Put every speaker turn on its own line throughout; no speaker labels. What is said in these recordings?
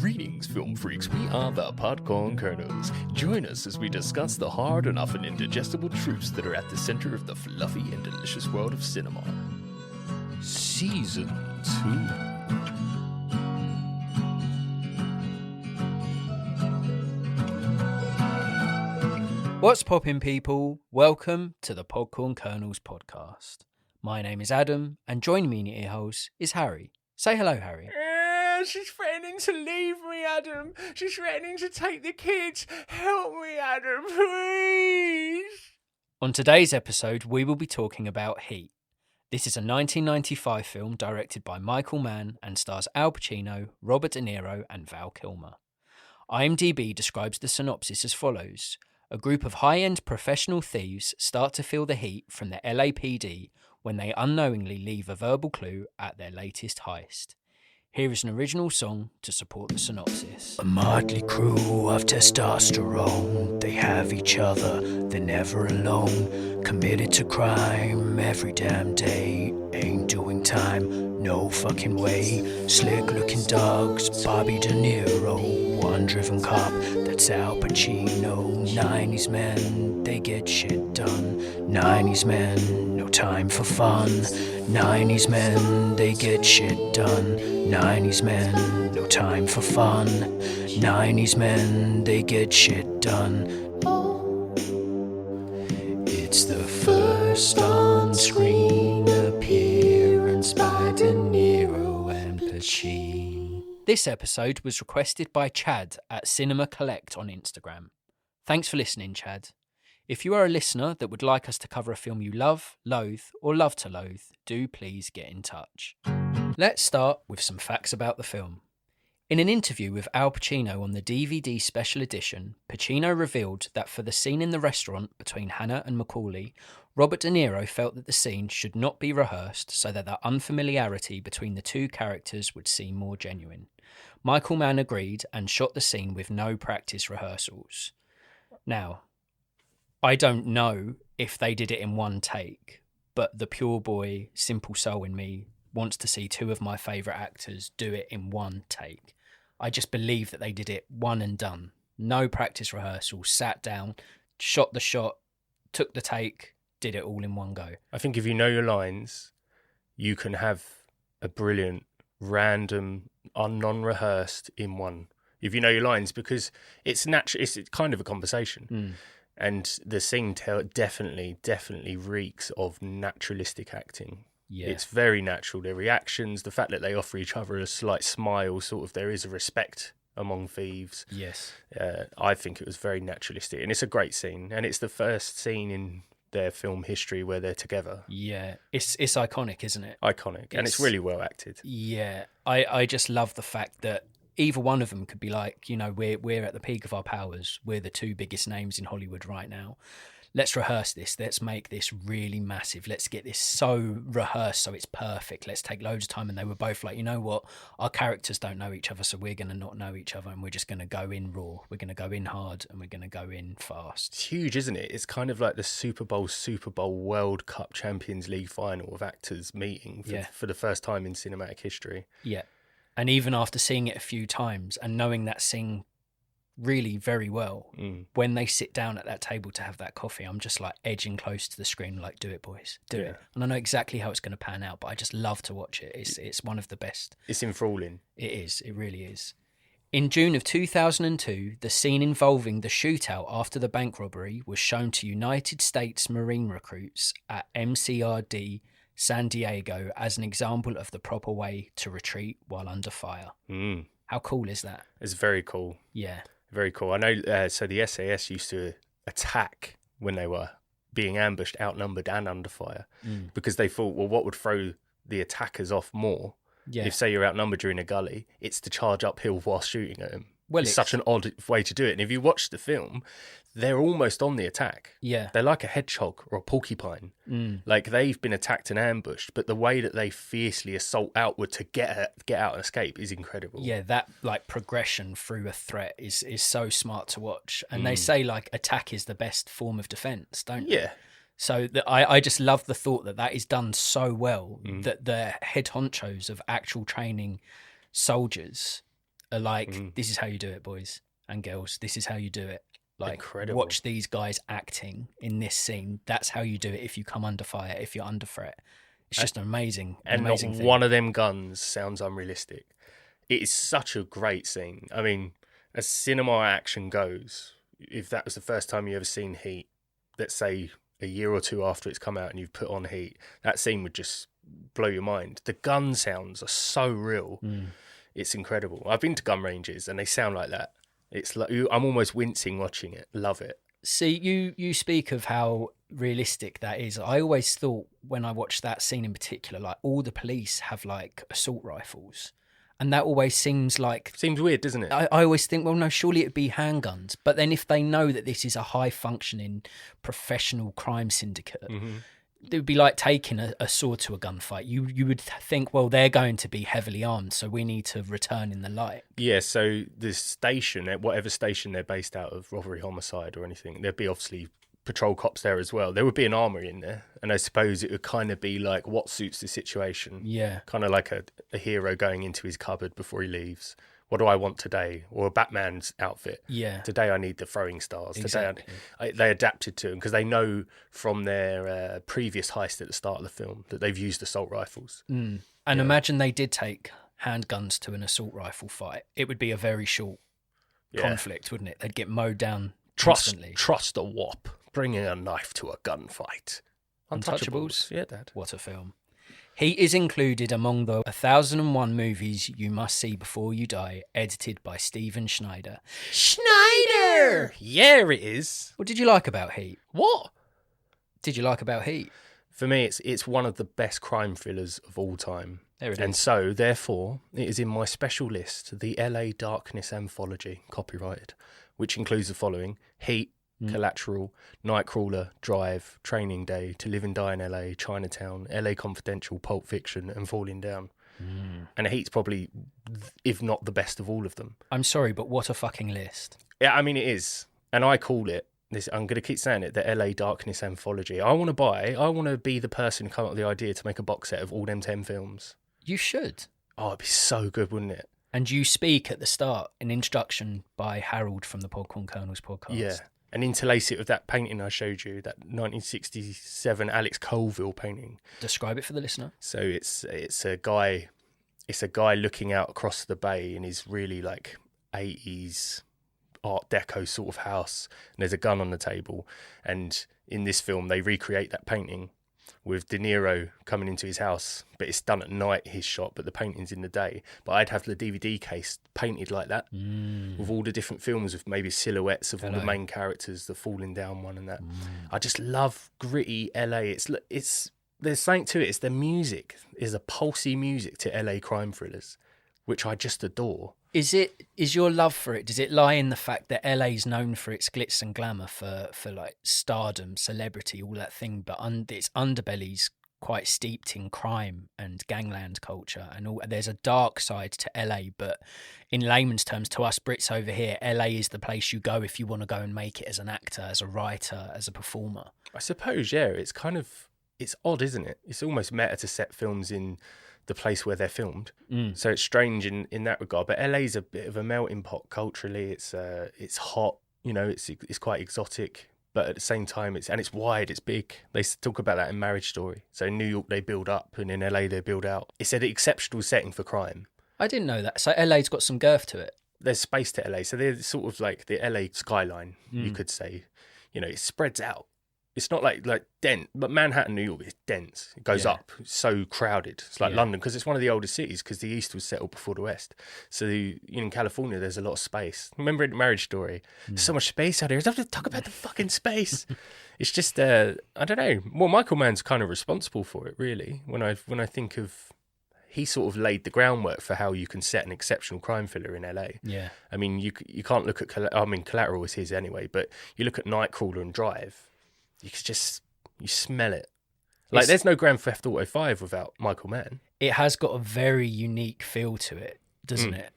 Greetings, film freaks. We are the Podcorn Kernels. Join us as we discuss the hard and often indigestible truths that are at the center of the fluffy and delicious world of cinema. Season 2.
What's poppin', people? Welcome to the Podcorn Kernels podcast. My name is Adam, and joining me in your earholes is Harry. Say hello, Harry.
She's threatening to leave me, Adam. She's threatening to take the kids. Help me, Adam, please.
On today's episode, we will be talking about Heat. This is a 1995 film directed by Michael Mann and stars Al Pacino, Robert De Niro, and Val Kilmer. IMDb describes the synopsis as follows. A group of high-end professional thieves start to feel the heat from the LAPD when they unknowingly leave a verbal clue at their latest heist. Here is an original song to support the synopsis. A motley crew of testosterone. They have each other, they're never alone. Committed to crime every damn day. Ain't doing time, no fucking way. Slick looking dogs, Bobby De Niro. One driven cop, that's Al Pacino. 90s men, they get shit done. 90s men, no time for fun. 90s men, they get shit done. 90s men, no time for fun. 90s men, they get shit done. It's the first on-screen appearance by De Niro and Pacino. This episode was requested by Chad at Cinema Collect on Instagram. Thanks for listening, Chad. If you are a listener that would like us to cover a film you love, loathe, or love to loathe, do please get in touch. Let's start with some facts about the film. In an interview with Al Pacino on the DVD special edition, Pacino revealed that for the scene in the restaurant between Hannah and Macaulay, Robert De Niro felt that the scene should not be rehearsed so that the unfamiliarity between the two characters would seem more genuine. Michael Mann agreed and shot the scene with no practice rehearsals. Now, I don't know if they did it in one take, but the pure boy, simple soul in me wants to see two of my favourite actors do it in one take. I just believe that they did it one and done. No practice rehearsal, sat down, shot the shot, took the take, did it all in one go.
I think if you know your lines, you can have a brilliant, random, non-rehearsed in one. If you know your lines, because it's natural, it's kind of a conversation. And the scene definitely reeks of naturalistic acting. Yeah. It's very natural. Their reactions, the fact that they offer each other a slight smile, sort of there is a respect among thieves.
Yes.
I think it was very naturalistic. And it's a great scene. And it's the first scene in their film history where they're together.
Yeah. It's iconic, isn't it?
Iconic. And it's really well acted.
Yeah. I just love the fact that either one of them could be like, you know, we're at the peak of our powers. We're the two biggest names in Hollywood right now. Let's rehearse this. Let's make this really massive. Let's get this so rehearsed so it's perfect. Let's take loads of time. And they were both like, you know what? Our characters don't know each other, so we're going to not know each other and we're just going to go in raw. We're going to go in hard and we're going to go in fast.
It's huge, isn't it? It's kind of like the Super Bowl World Cup Champions League final of actors meeting for the first time in cinematic history.
Yeah. And even after seeing it a few times and knowing that scene really very well, when they sit down at that table to have that coffee, I'm just like edging close to the screen, like, do it, boys, do it. And I know exactly how it's going to pan out, but I just love to watch it. It's one of the best.
It's enthralling.
It is. It really is. In June of 2002, the scene involving the shootout after the bank robbery was shown to United States Marine recruits at MCRD San Diego as an example of the proper way to retreat while under fire. How cool is that?
It's very cool.
Yeah.
Very cool. I know, so the SAS used to attack when they were being ambushed, outnumbered and under fire, because they thought, well, what would throw the attackers off more? Yeah. If, say, you're outnumbered, you're in a gully, it's to charge uphill while shooting at them. Well, it's such an odd way to do it. And if you watch the film, they're almost on the attack.
Yeah.
They're like a hedgehog or a porcupine. Like they've been attacked and ambushed, but the way that they fiercely assault outward to get out and escape is incredible.
Yeah, that like progression through a threat is so smart to watch. And they say like attack is the best form of defense, don't they?
Yeah.
So I just love the thought that is done so well that the head honchos of actual training soldiers are like, this is how you do it, boys and girls. This is how you do it. Like,
Incredible.
watch these guys acting in this scene. That's how you do it if you come under fire, if you're under threat. It's just amazing.
And
amazing
not
thing.
one of them guns sounds unrealistic. It is such a great scene. I mean, as cinema action goes, if that was the first time you ever seen Heat, let's say a year or two after it's come out and you've put on Heat, that scene would just blow your mind. The gun sounds are so real. It's incredible. I've been to gun ranges and they sound like that. It's like I'm almost wincing watching it. Love it.
See, you speak of how realistic that is. I always thought when I watched that scene in particular, like all the police have like assault rifles. And that always seems
weird, doesn't it?
I always think, well, no, surely it'd be handguns. But then if they know that this is a high-functioning professional crime syndicate, it would be like taking a sword to a gunfight. You would think, well, they're going to be heavily armed, so we need to return in the light.
Yeah, so the station, whatever station they're based out of, robbery, homicide or anything, there'd be obviously patrol cops there as well. There would be an armory in there, and I suppose it would kind of be like what suits the situation.
Yeah.
Kind of like a hero going into his cupboard before he leaves. What do I want today? Or a Batman's outfit.
Yeah.
Today I need the throwing stars.
Exactly.
Today they adapted to them because they know from their previous heist at the start of the film that they've used assault rifles.
And imagine they did take handguns to an assault rifle fight. It would be a very short conflict, wouldn't it? They'd get mowed down instantly.
Trust a wop. Bringing a knife to a gunfight.
Untouchables?
Yeah, Dad.
What a film. Heat is included among the 1001 movies you must see before you die, edited by Steven Schneider. Schneider!
Yeah, it is.
What did you like about Heat?
What?
Did you like about Heat?
For me, it's one of the best crime thrillers of all time.
There it
and
is.
so, therefore, it is in my special list, the LA Darkness Anthology, copyrighted, which includes the following: Heat, Collateral, Nightcrawler, Drive, Training Day, To Live and Die in LA, Chinatown, LA Confidential, Pulp Fiction, and Falling Down. And Heat's probably, if not the best of all of them.
I'm sorry, but what a fucking list.
Yeah, I mean, it is. And I call it, I'm going to keep saying it, the LA Darkness Anthology. I want to be the person who came up with the idea to make a box set of all them 10 films.
You should.
Oh, it'd be so good, wouldn't it?
And you speak at the start, an introduction by Harold from the Podcorn Kernels podcast.
Yeah. And interlace it with that painting I showed you, that 1967 Alex Colville painting.
Describe it for the listener.
So it's a guy looking out across the bay in his really like 80s Art Deco sort of house, and there's a gun on the table. And in this film, they recreate that painting with De Niro coming into his house, but it's done at night, his shot, but the painting's in the day. But I'd have the DVD case painted like that, with all the different films, with maybe silhouettes of all the main characters, the Falling Down one and that. I just love gritty LA. It's there's something to it. It's the music. There's a pulsy music to LA crime thrillers, which I just adore.
Is your love for it, does it lie in the fact that LA's known for its glitz and glamour, for like stardom, celebrity, all that thing, but its underbelly's quite steeped in crime and gangland culture, and there's a dark side to LA, but in layman's terms, to us Brits over here, LA is the place you go if you want to go and make it as an actor, as a writer, as a performer.
I suppose, yeah, it's odd, isn't it? It's almost meta to set films in the place where they're filmed. So it's strange in that regard. But LA's a bit of a melting pot culturally. It's hot, it's quite exotic, but at the same time it's wide, it's big. They talk about that in Marriage Story. So in New York they build up, and in LA they build out. It's an exceptional setting for crime.
I didn't know that. So LA's got some girth to it.
There's space to LA. So they're sort of like the LA skyline, you could say. It spreads out. It's not like dense, but Manhattan, New York is dense. It goes up. It's so crowded. It's like London, because it's one of the oldest cities, because the East was settled before the West. So in California, there's a lot of space. Remember in Marriage Story, there's so much space out here. I have to talk about the fucking space. It's just, I don't know. Well, Michael Mann's kind of responsible for it, really. When I think of, he sort of laid the groundwork for how you can set an exceptional crime thriller in LA. Yeah. I mean, you can't look at, Collateral is his anyway, but you look at Nightcrawler and Drive, you smell it. Like, there's no Grand Theft Auto 5 without Michael Mann.
It has got a very unique feel to it, doesn't it?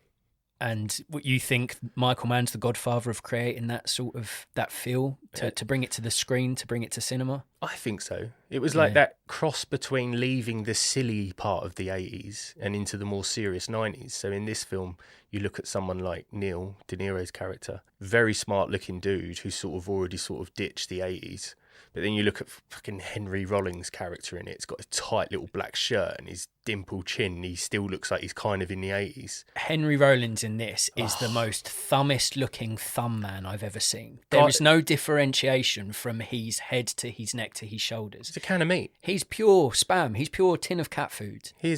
And what you think Michael Mann's the godfather of creating that sort of that feel to bring it to the screen, to bring it to cinema?
I think so. It was like that cross between leaving the silly part of the 80s and into the more serious 90s. So in this film, you look at someone like Neil, De Niro's character, very smart looking dude who's sort of already sort of ditched the 80s. But then you look at fucking Henry Rollins' character in it. It's got a tight little black shirt and his dimple chin. He still looks like he's kind of in the 80s.
Henry Rollins in this is the most thumbest looking thumb man I've ever seen. There is no differentiation from his head to his neck to his shoulders.
It's a can of meat.
He's pure spam. He's pure tin of cat food.
He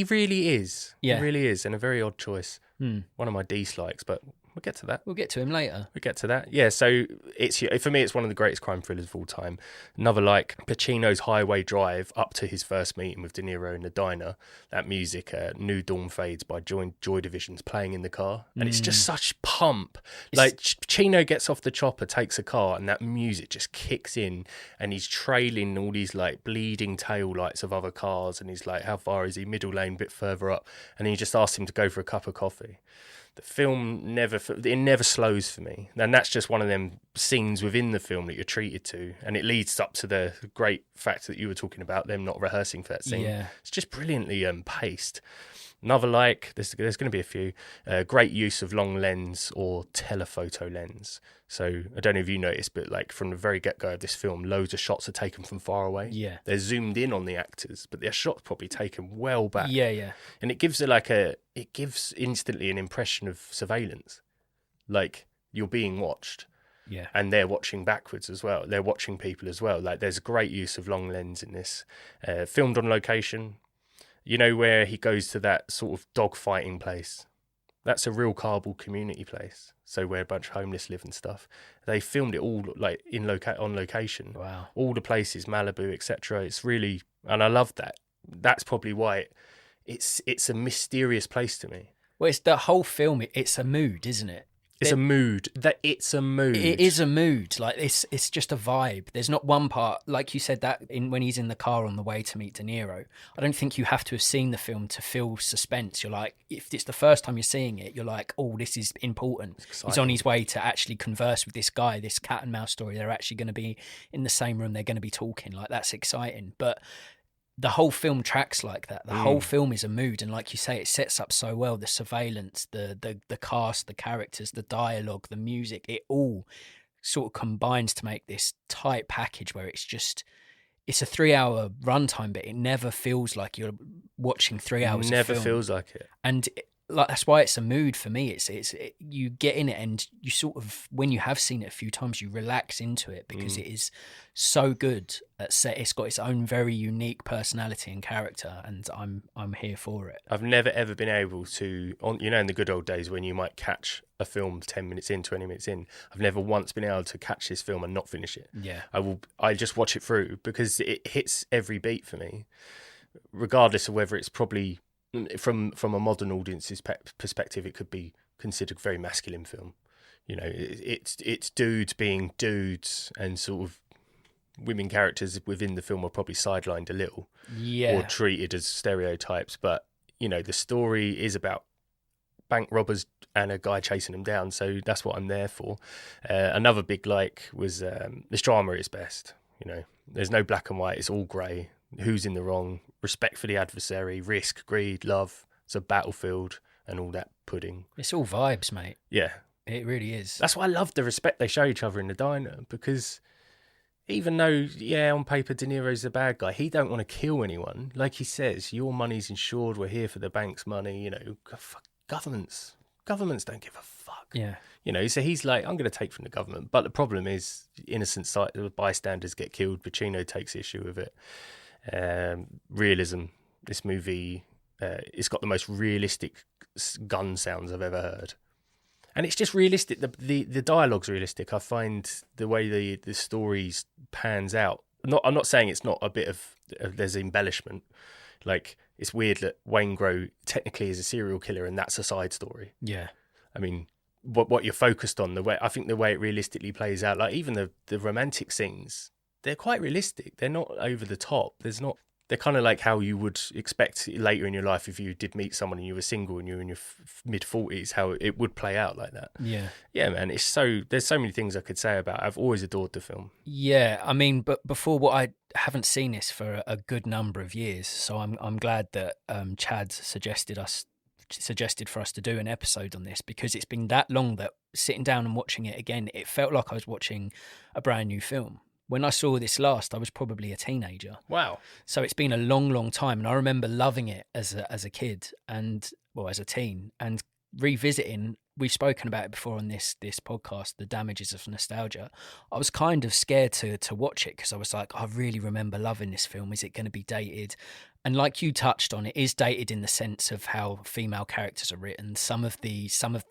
really is.
Yeah.
He really is. And a very odd choice. One of my dislikes, but we'll get to that.
We'll get to him later.
We'll get to that. Yeah, so for me, it's one of the greatest crime thrillers of all time. Another like Pacino's Highway Drive up to his first meeting with De Niro in the diner. That music, New Dawn Fades by Joy Division's playing in the car. And it's just such pump. Like Pacino gets off the chopper, takes a car, and that music just kicks in. And he's trailing all these like bleeding tail lights of other cars. And he's like, how far is he? Middle lane, bit further up. And he just asks him to go for a cup of coffee. The film never slows for me. And that's just one of them scenes within the film that you're treated to. And it leads up to the great fact that you were talking about, them not rehearsing for that scene.
Yeah.
It's just brilliantly paced. Another there's going to be a few, great use of long lens or telephoto lens. So I don't know if you noticed, but like from the very get-go of this film, loads of shots are taken from far away.
Yeah.
They're zoomed in on the actors, but their shots probably taken well back.
Yeah.
And it gives instantly an impression of surveillance. Like you're being watched.
Yeah.
And they're watching backwards as well. They're watching people as well. Like there's great use of long lens in this. Filmed on location. You know where he goes to that sort of dogfighting place? That's a real Kabul community place. So where a bunch of homeless live and stuff. They filmed it all like on location.
Wow.
All the places, Malibu, etc. It's really, and I love that. That's probably why it's a mysterious place to me.
Well, it's the whole film. It's a mood, isn't it?
It's a mood. It's a mood.
It is a mood. Like it's just a vibe. There's not one part, like you said, that when he's in the car on the way to meet De Niro. I don't think you have to have seen the film to feel suspense. You're like, if it's the first time you're seeing it, you're like, oh, this is important. He's on his way to actually converse with this guy, this cat and mouse story. They're actually going to be in the same room. They're going to be talking. Like that's exciting. But the whole film tracks like that. The whole film is a mood, and like you say, it sets up so well. The surveillance, the cast, the characters, the dialogue, the music, it all sort of combines to make this tight package where it's a 3-hour runtime, but it never feels like you're watching 3 hours.
Never feels like it.
And like that's why it's a mood for me. You get in it, and you sort of, when you have seen it a few times, you relax into it because it is so good at set. It's got its own very unique personality and character, and I'm here for it.
I've never ever been able to, in the good old days when you might catch a film 10 minutes in, 20 minutes in, I've never once been able to catch this film and not finish it.
Yeah,
I just watch it through because it hits every beat for me, regardless of whether it's probably from a modern audience's perspective, it could be considered a very masculine film. You know, it's dudes being dudes, and sort of women characters within the film are probably sidelined a little, or treated as stereotypes. But you know, the story is about bank robbers and a guy chasing them down, so that's what I'm there for. Another big was this drama at its best. You know, there's no black and white; it's all grey. Who's in the wrong, respect for the adversary, risk, greed, love. It's a battlefield and all that pudding.
It's all vibes, mate.
Yeah.
It really is.
That's why I love the respect they show each other in the diner, because even though, on paper De Niro's the bad guy, he don't want to kill anyone. Like he says, your money's insured, we're here for the bank's money, fuck governments. Governments don't give a fuck.
Yeah.
So he's like, I'm going to take from the government. But the problem is innocent bystanders get killed. Pacino takes issue with it. Realism. This movie, it's got the most realistic gun sounds I've ever heard, and it's just realistic. The dialogue's realistic. I find the way the stories pans out. I'm not saying it's not a bit of there's embellishment. Like it's weird that Wayne Grow technically is a serial killer, and that's a side story.
Yeah,
I mean, what you're focused on, the way it realistically plays out. Like even the romantic scenes. They're quite realistic. They're not over the top. There's not They're kind of like how you would expect later in your life if you did meet someone and you were single and you were in your mid-40s, how it would play out like that.
Yeah.
Yeah, man, there's so many things I could say about it. I've always adored the film.
Yeah, I mean, but before I haven't seen this for a good number of years, so I'm glad that Chad suggested for us to do an episode on this, because it's been that long that sitting down and watching it again, it felt like I was watching a brand new film. When I saw this last, I was probably a teenager.
Wow.
So it's been a long, long time, and I remember loving it as a kid and, well, as a teen, and revisiting. We've spoken about it before on this podcast, the damages of nostalgia. I was kind of scared to watch it because I was like, I really remember loving this film. Is it going to be dated? And like you touched on, it is dated in the sense of how female characters are written. Some of the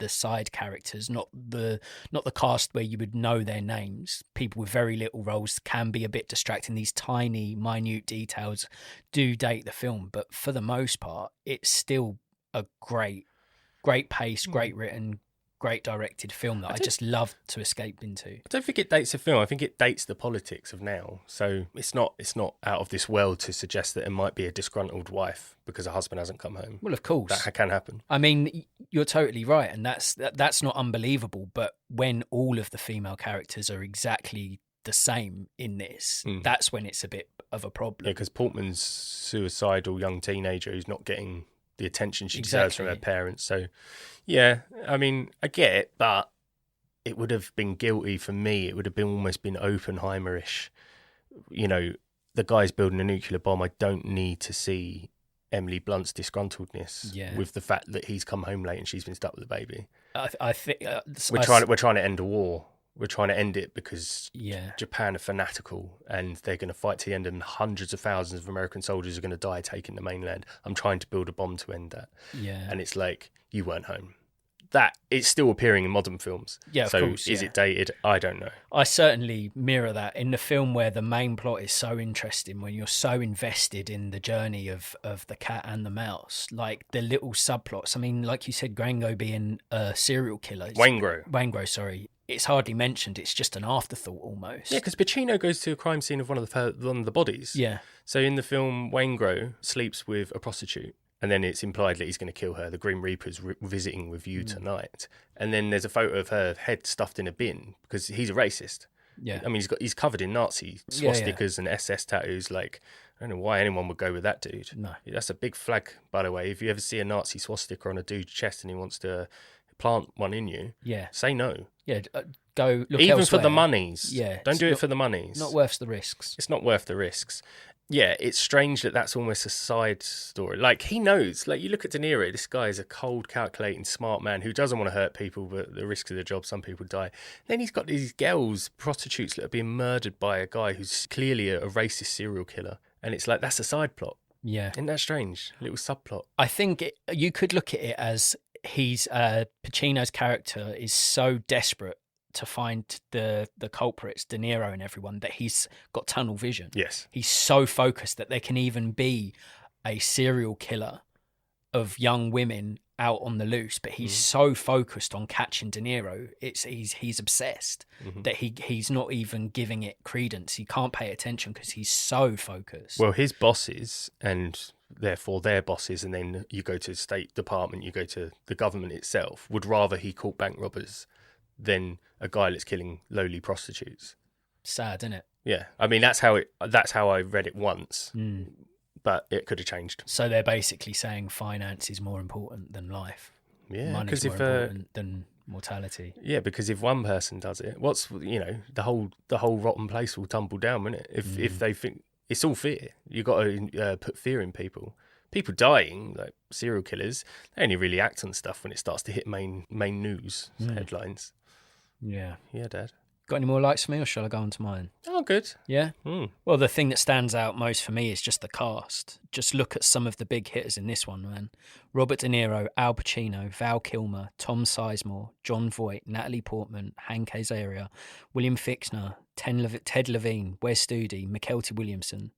side characters, not the cast where you would know their names, people with very little roles, can be a bit distracting. These tiny, minute details do date the film, but for the most part, it's still a great pace, great written, great directed film that I just love to escape into.
I don't think it dates the film. I think it dates the politics of now. So it's not out of this world to suggest that it might be a disgruntled wife because her husband hasn't come home.
Well, of course.
That can happen.
I mean, you're totally right, and that's not unbelievable, but when all of the female characters are exactly the same in this, that's when it's a bit of a problem.
Yeah, because Portman's suicidal young teenager who's not getting the attention she deserves from her parents. So, yeah, I mean, I get it, but it would have been guilty for me. It would have been almost been Oppenheimer-ish. You know, the guy's building a nuclear bomb. I don't need to see Emily Blunt's disgruntledness with the fact that he's come home late and she's been stuck with the baby.
I think
we're trying to end a war. We're trying to end it because Japan are fanatical and they're going to fight to the end, and hundreds of thousands of American soldiers are going to die taking the mainland. I'm trying to build a bomb to end that. Yeah. And it's like, you weren't home. That it's still appearing in modern films. Yeah, of course. Is it dated? I don't know.
I certainly mirror that in the film where the main plot is so interesting, when you're so invested in the journey of the cat and the mouse, like the little subplots. I mean, like you said, Grango being a serial killer. Waingro, sorry. It's hardly mentioned. It's just an afterthought almost.
Yeah, because Pacino goes to a crime scene of one of the bodies.
Yeah.
So in the film, Waingro sleeps with a prostitute. And then it's implied that he's going to kill her. The Grim Reaper's visiting with you tonight. And then there's a photo of her head stuffed in a bin because he's a racist. Yeah. I mean, he's covered in Nazi swastikas and SS tattoos. Like, I don't know why anyone would go with that dude. No. That's a big flag, by the way. If you ever see a Nazi swastika on a dude's chest and he wants to plant one in you, say no.
Yeah, go look
even
elsewhere.
For the monies.
Yeah.
Don't do it for the monies.
Not worth the risks.
It's not worth the risks. Yeah, it's strange that that's almost a side story. Like, he knows. Like, you look at De Niro, this guy is a cold, calculating, smart man who doesn't want to hurt people, but the risks of the job, some people die. Then he's got these girls, prostitutes, that are being murdered by a guy who's clearly a racist serial killer. And it's like, that's a side plot. Yeah. Isn't that strange? A little subplot.
I think you could look at it as Pacino's character is so desperate to find the culprits, De Niro and everyone, that he's got tunnel vision.
Yes. He's
so focused that there can even be a serial killer of young women out on the loose, but he's so focused on catching De Niro, he's obsessed that he's not even giving it credence. He can't pay attention because he's so focused.
Well, his bosses, and therefore their bosses, and then you go to the State Department, you go to the government itself, would rather he caught bank robbers than a guy that's killing lowly prostitutes.
Sad, isn't it?
Yeah, I mean that's how I read it once, but it could have changed.
So they're basically saying finance is more important than life.
Yeah,
money's more important than mortality.
Yeah, because if one person does it, the whole rotten place will tumble down, won't it? If they think it's all fear, you got to put fear in people. People dying, like serial killers, they only really act on stuff when it starts to hit main news headlines.
Yeah.
Yeah, Dad.
Got any more likes for me, or shall I go on to mine?
Oh, good.
Yeah? Well, the thing that stands out most for me is just the cast. Just look at some of the big hitters in this one, man. Robert De Niro, Al Pacino, Val Kilmer, Tom Sizemore, Jon Voight, Natalie Portman, Hank Azaria, William Fichtner, Ted Levine, Wes Studi, McKelty Williamson.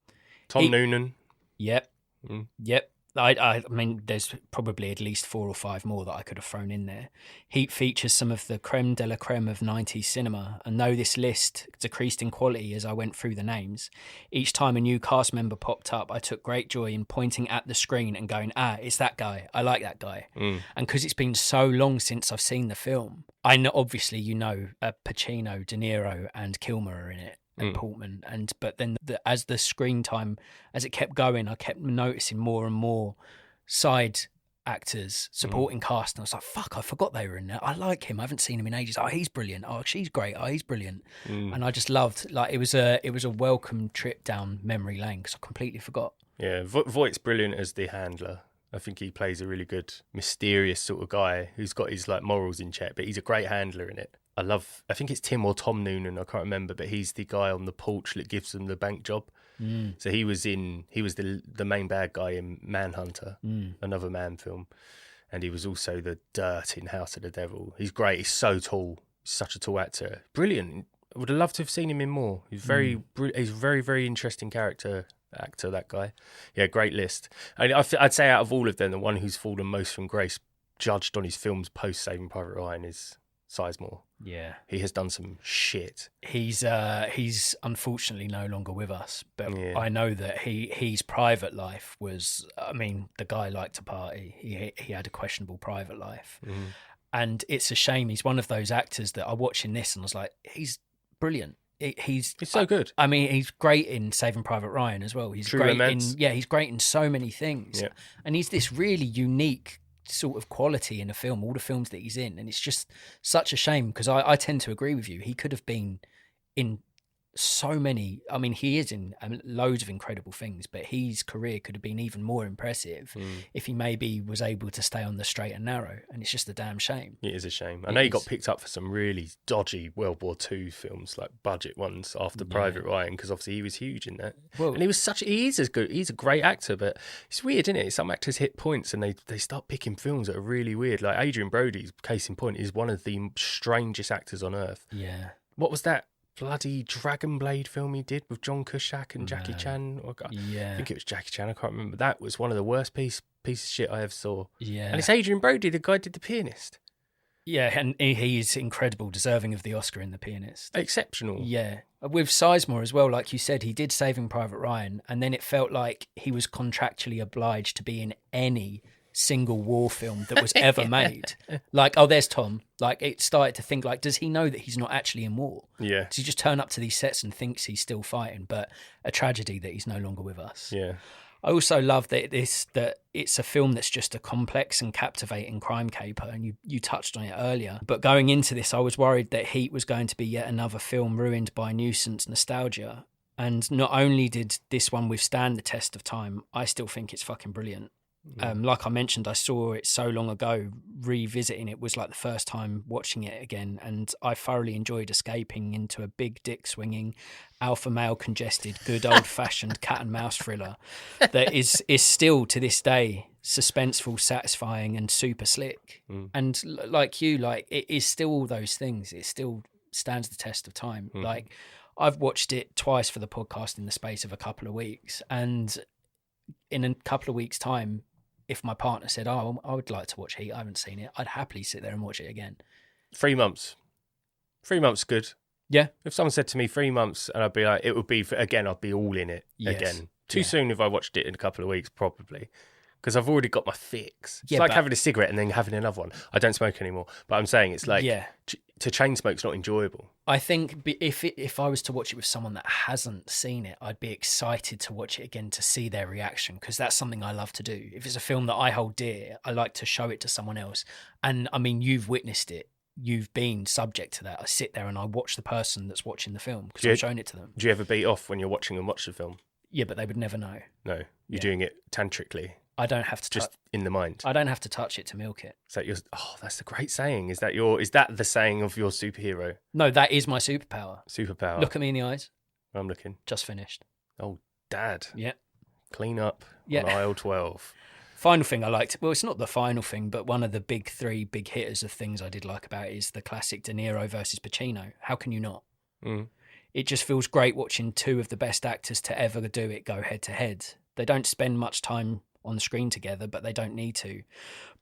Tom Noonan.
Yep. Yep. I mean, there's probably at least 4 or 5 more that I could have thrown in there. Heat features some of the creme de la creme of 90s cinema, and though this list decreased in quality as I went through the names, each time a new cast member popped up, I took great joy in pointing at the screen and going, it's that guy. I like that guy. And because it's been so long since I've seen the film, I know, obviously, Pacino, De Niro, and Kilmer are in it. And Portman, but then as the screen time, as it kept going, I kept noticing more and more side actors, supporting cast, and I was like, fuck, I forgot they were in there. I like him. I haven't seen him in ages. He's brilliant. She's great. He's brilliant. And I just loved, like, it was a welcome trip down memory lane because I completely forgot. Yeah,
Voight's brilliant as the handler. I think he plays a really good, mysterious sort of guy who's got his like morals in check, but he's a great handler in it. I think it's Tim or Tom Noonan, I can't remember, but he's the guy on the porch that gives them the bank job. So he was the main bad guy in Manhunter, another Man film. And he was also the Dirt in House of the Devil. He's great. He's so tall. He's such a tall actor. Brilliant. I would have loved to have seen him in more. He's he's a very, very interesting actor, that guy. Yeah, great list. And I'd say out of all of them, the one who's fallen most from grace, judged on his films post Saving Private Ryan, is Sizemore.
Yeah,
he has done some shit.
He's unfortunately no longer with us, but I know that his private life was, I mean, the guy liked to party. He had a questionable private life, and it's a shame. He's one of those actors that I watched in this and I was like, he's brilliant. He's
so good.
I mean, he's great in Saving Private Ryan as well. He's
True
great
Romance.
he's great in so many things, and he's this really unique sort of quality in a film, all the films that he's in, and it's just such a shame because I tend to agree with you. He could have been in so many, I mean, he is in loads of incredible things, but his career could have been even more impressive if he maybe was able to stay on the straight and narrow, and it's just a damn shame.
It is a shame. I know he got picked up for some really dodgy World War II films, like budget ones after Private Ryan, because obviously he was huge in that. Well, and he is as good. He's a great actor, but it's weird, isn't it? Some actors hit points and they start picking films that are really weird. Like Adrian Brody's, case in point, is one of the strangest actors on earth.
Yeah.
What was that bloody Dragon Blade film he did with John Cusack and Jackie Chan? I think it was Jackie Chan, I can't remember. That was one of the worst piece of shit I ever saw. Yeah. And it's Adrian Brody, the guy who did The Pianist.
Yeah, and he is incredible, deserving of the Oscar in The Pianist.
Exceptional.
Yeah. With Sizemore as well, like you said, he did Saving Private Ryan, and then it felt like he was contractually obliged to be in any single war film that was ever made. Like, there's Tom. Like, it started to think, like, does he know that he's not actually in war? Yeah. Does he just turn up to these sets and thinks he's still fighting? But a tragedy that he's no longer with us. Yeah. I also love that it's a film that's just a complex and captivating crime caper, and you touched on it earlier. But going into this, I was worried that Heat was going to be yet another film ruined by nuisance nostalgia. And not only did this one withstand the test of time, I still think it's fucking brilliant. Like I mentioned, I saw it so long ago. Revisiting it was like the first time watching it again, and I thoroughly enjoyed escaping into a big dick swinging, alpha male congested, good old fashioned cat and mouse thriller that is still to this day suspenseful, satisfying, and super slick. And like it is still all those things. It still stands the test of time. Like, I've watched it twice for the podcast in the space of a couple of weeks, and in a couple of weeks' time, if my partner said, I would like to watch Heat, I haven't seen it, I'd happily sit there and watch it again.
3 months. 3 months good.
Yeah.
If someone said to me 3 months, and I'd be like, it would be, again, I'd be all in it again. Too soon if I watched it in a couple of weeks, probably. Because I've already got my fix. It's like having a cigarette and then having another one. I don't smoke anymore. But I'm saying it's like, to chain smoke's not enjoyable. I
think if I was to watch it with someone that hasn't seen it, I'd be excited to watch it again to see their reaction, because that's something I love to do. If it's a film that I hold dear, I like to show it to someone else. And I mean, you've witnessed it. You've been subject to that. I sit there and I watch the person that's watching the film because I'm showing it to them.
Do you ever beat off when you're watching and watch the film?
Yeah, but they would never know.
No, you're doing it tantrically.
I don't have to
just in the mind.
I don't have to touch it to milk it.
Is that that's the great saying. Is that the saying of your superhero?
No, that is my superpower.
Superpower.
Look at me in the eyes.
I'm looking.
Just finished.
Oh, Dad.
Yeah.
Clean up on aisle 12.
Final thing I liked, well, it's not the final thing, but one of the big three big hitters of things I did like about it is the classic De Niro versus Pacino. How can you not? It just feels great watching two of the best actors to ever do it go head to head. They don't spend much time on the screen together, but they don't need to.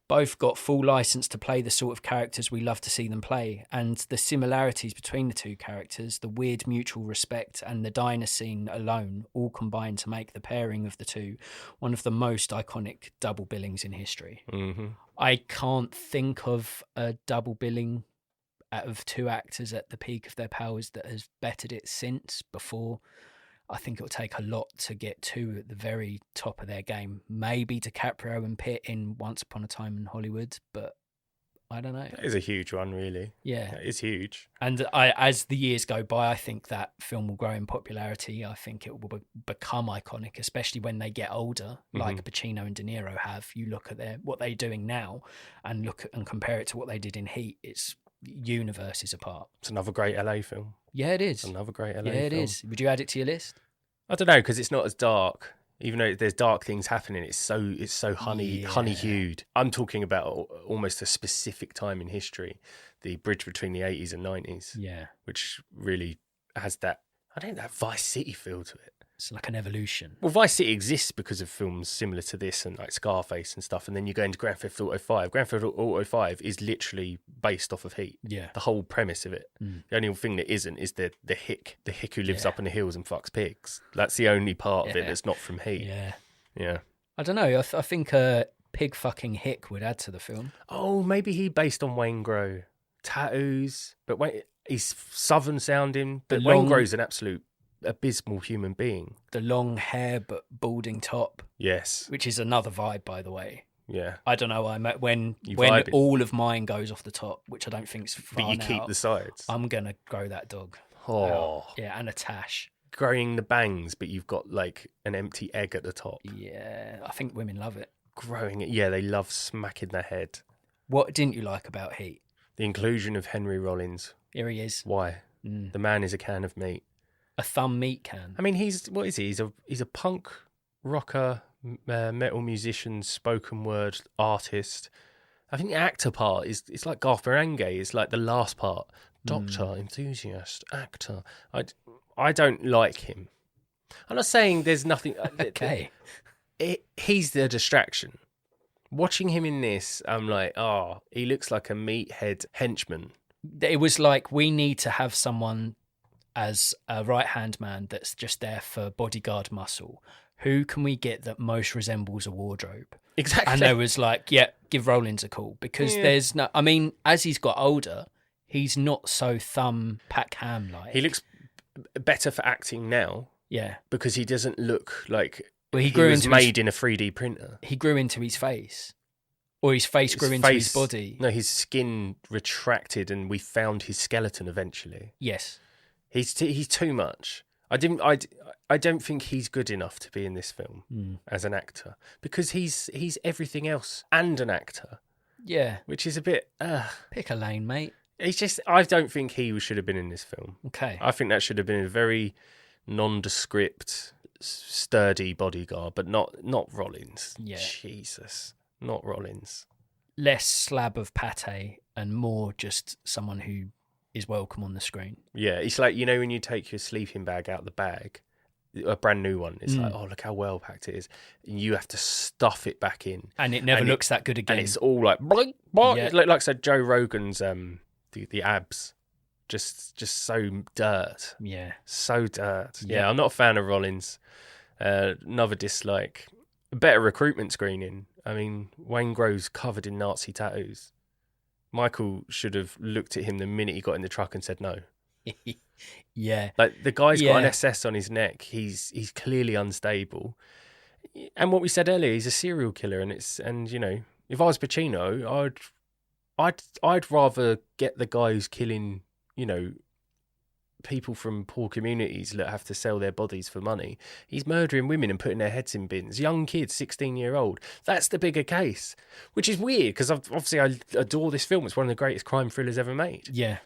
Both got full license to play the sort of characters we love to see them play, and the similarities between the two characters, the weird mutual respect and the diner scene alone all combine to make the pairing of the two one of the most iconic double billings in history.
Mm-hmm.
I can't think of a double billing out of two actors at the peak of their powers that has bettered it since. Before, I think it'll take a lot to get two at the very top of their game. Maybe DiCaprio and Pitt in Once Upon a Time in Hollywood, but I don't know.
That is a huge one, really.
Yeah.
That is huge.
And as the years go by, I think that film will grow in popularity. I think it will become iconic, especially when they get older, like Pacino and De Niro have. You look at what they're doing now and compare it to what they did in Heat. It's universes apart.
It's another great LA film.
Yeah, it is.
Another great LA
film. Yeah, it is. Would you add it to your list?
I don't know, because it's not as dark. Even though there's dark things happening, it's so honey hued. I'm talking about almost a specific time in history, the bridge between the 80s and 90s.
Yeah,
which really has that Vice City feel to it.
It's like an evolution.
Well, Vice City exists because of films similar to this and like Scarface and stuff. And then you go into Grand Theft Auto 5. Grand Theft Auto 5 is literally based off of Heat.
Yeah.
The whole premise of it. The only thing that isn't is the hick who lives up in the hills and fucks pigs. That's the only part of it that's not from Heat.
Yeah.
Yeah.
I don't know. I think a pig fucking hick would add to the film.
Oh, maybe he based on Wayne Grow. Tattoos. But wait, he's southern sounding. But Wayne Grow's an absolute abysmal human being.
The long hair but balding top.
Yes.
Which is another vibe, by the way.
Yeah.
I don't know. When all of mine goes off the top, which I don't think's far
but you keep the sides.
I'm gonna grow that dog.
Oh.
Yeah, and a tash.
Growing the bangs, but you've got like an empty egg at the top.
Yeah, I think women love it.
Growing it. Yeah, they love smacking their head.
What didn't you like about Heat?
The inclusion of Henry Rollins.
Here he is.
Why? The man is a can of meat.
A thumb meat can.
I mean, what is he? He's a punk rocker, metal musician, spoken word artist. I think the actor part it's like Garth Marenghi. It's like the last part. Doctor, enthusiast, actor. I don't like him. I'm not saying there's nothing.
Okay.
He's the distraction. Watching him in this, I'm like, he looks like a meathead henchman.
It was like, we need to have someone as a right-hand man that's just there for bodyguard muscle. Who can we get that most resembles a wardrobe?
Exactly.
And there was like, give Rollins a call. Because there's no... I mean, as he's got older, he's not so thumb pack ham-like.
He looks better for acting now.
Yeah.
Because he doesn't look like
he
was made in a 3D printer.
He grew into his face. Or his face grew into his body.
No, his skin retracted and we found his skeleton eventually.
Yes.
He's too much. I don't think he's good enough to be in this film as an actor, because he's everything else and an actor.
Yeah.
Which is a bit...
Pick a lane, mate.
It's just... I don't think he should have been in this film.
Okay.
I think that should have been a very nondescript, sturdy bodyguard, but not Rollins.
Yeah.
Jesus. Not Rollins.
Less slab of pate and more just someone who is welcome on the screen.
Yeah, it's like, you know, when you take your sleeping bag out of the bag, a brand new one, it's like, look how well packed it is. And you have to stuff it back in.
And it never looks that good again.
And it's all like, boing, boing. Yeah. Like I said, Joe Rogan's the abs. Just so dirt.
Yeah.
So dirt. Yeah, I'm not a fan of Rollins. Another dislike. A better recruitment screening. I mean, Wayne Grow's covered in Nazi tattoos. Michael should have looked at him the minute he got in the truck and said no.
Yeah.
Like, the guy's got an SS on his neck. He's clearly unstable. And what we said earlier, he's a serial killer, and you know, if I was Pacino, I'd rather get the guy who's killing, you know, people from poor communities that have to sell their bodies for money. He's murdering women and putting their heads in bins. Young kids, 16-year-old. That's the bigger case, which is weird because obviously I adore this film. It's one of the greatest crime thrillers ever made.
Yeah.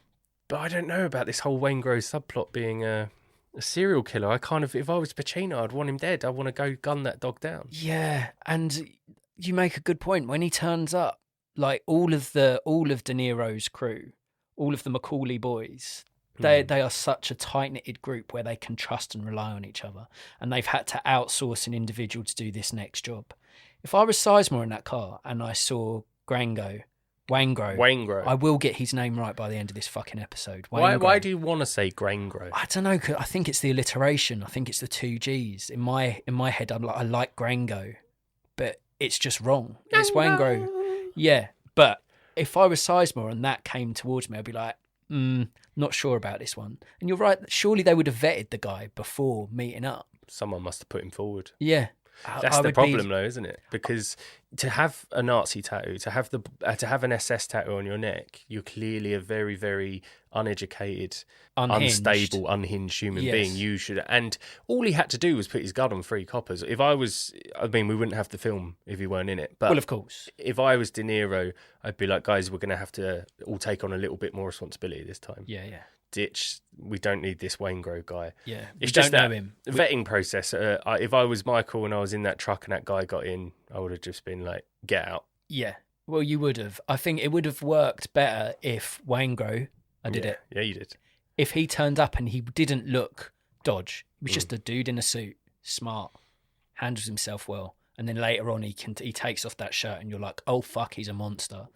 But I don't know about this whole Wayne Grove subplot being a serial killer. I kind of, if I was Pacino, I'd want him dead. I want to go gun that dog down.
Yeah, and you make a good point. When he turns up, like all of De Niro's crew, all of the Macaulay boys, They are such a tight-knitted group where they can trust and rely on each other, and they've had to outsource an individual to do this next job. If I was Sizemore in that car and I saw Wangro, I will get his name right by the end of this fucking episode.
Why do you want to say Grangro?
I don't know. 'Cause I think it's the alliteration. I think it's the two G's. In my head, I like Grango, but it's just wrong. It's Wangro. Yeah, but if I was Sizemore and that came towards me, I'd be like, not sure about this one. And you're right. Surely they would have vetted the guy before meeting up.
Someone must have put him forward.
Yeah.
That's the problem, though, isn't it? Because to have a Nazi tattoo, to have an SS tattoo on your neck, you're clearly a very, very uneducated, unstable, unhinged human being. You should, and all he had to do was put his gun on 3 coppers. We wouldn't have the film if he weren't in it. But
well, of course,
if I was De Niro, I'd be like, guys, we're going to have to all take on a little bit more responsibility this time.
Yeah.
Ditch. We don't need this Wangro guy.
Yeah,
it's
don't
just
know
that
him.
Vetting process. If I was Michael and I was in that truck and that guy got in, I would have just been like, "Get out."
Yeah, well, you would have. I think it would have worked better if Wangro. I did it.
Yeah, you did.
If he turned up and he didn't look dodge, he was just a dude in a suit, smart, handles himself well. And then later on, he takes off that shirt, and you're like, "Oh fuck, he's a monster."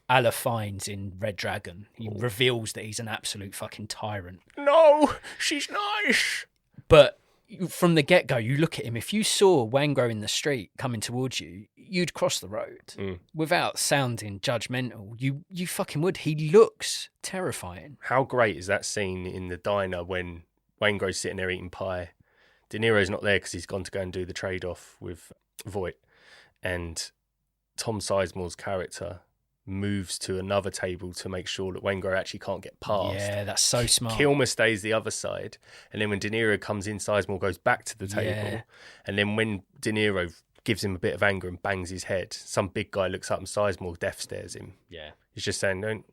A la Fiennes in Red Dragon, he reveals that he's an absolute fucking tyrant.
No, she's nice.
But from the get go, you look at him. If you saw Wangro in the street coming towards you, you'd cross the road without sounding judgmental. You fucking would. He looks terrifying.
How great is that scene in the diner when Wangro's sitting there eating pie? De Niro's not there because he's gone to go and do the trade-off with Voight, and Tom Sizemore's character moves to another table to make sure that Wangro actually can't get past.
Yeah, that's so smart.
Kilmer stays the other side, and then when De Niro comes in, Sizemore goes back to the table, and then when De Niro gives him a bit of anger and bangs his head, some big guy looks up and Sizemore death stares him.
Yeah,
he's just saying, don't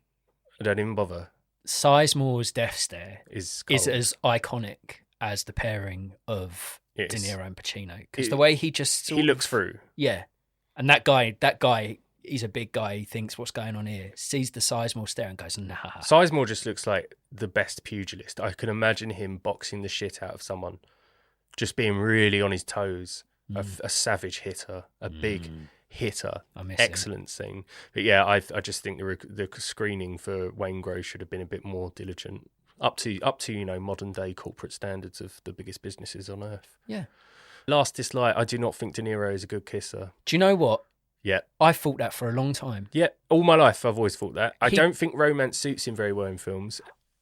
even bother.
Sizemore's death stare is
as
iconic as the pairing of De Niro and Pacino, because the way he just
looks through.
Yeah, and that guy, he's a big guy. He thinks, what's going on here? Sees the Sizemore stare and goes, nah.
Sizemore just looks like the best pugilist. I can imagine him boxing the shit out of someone, just being really on his toes. A savage hitter, a big hitter. Excellent scene. But yeah, I just think the screening for Wangro should have been a bit more diligent. Up to modern day corporate standards of the biggest businesses on earth.
Yeah.
Last dislike, I do not think De Niro is a good kisser.
Do you know what?
Yeah.
I thought that for a long time.
Yeah, all my life I've always thought that. I don't think romance suits him very well in films.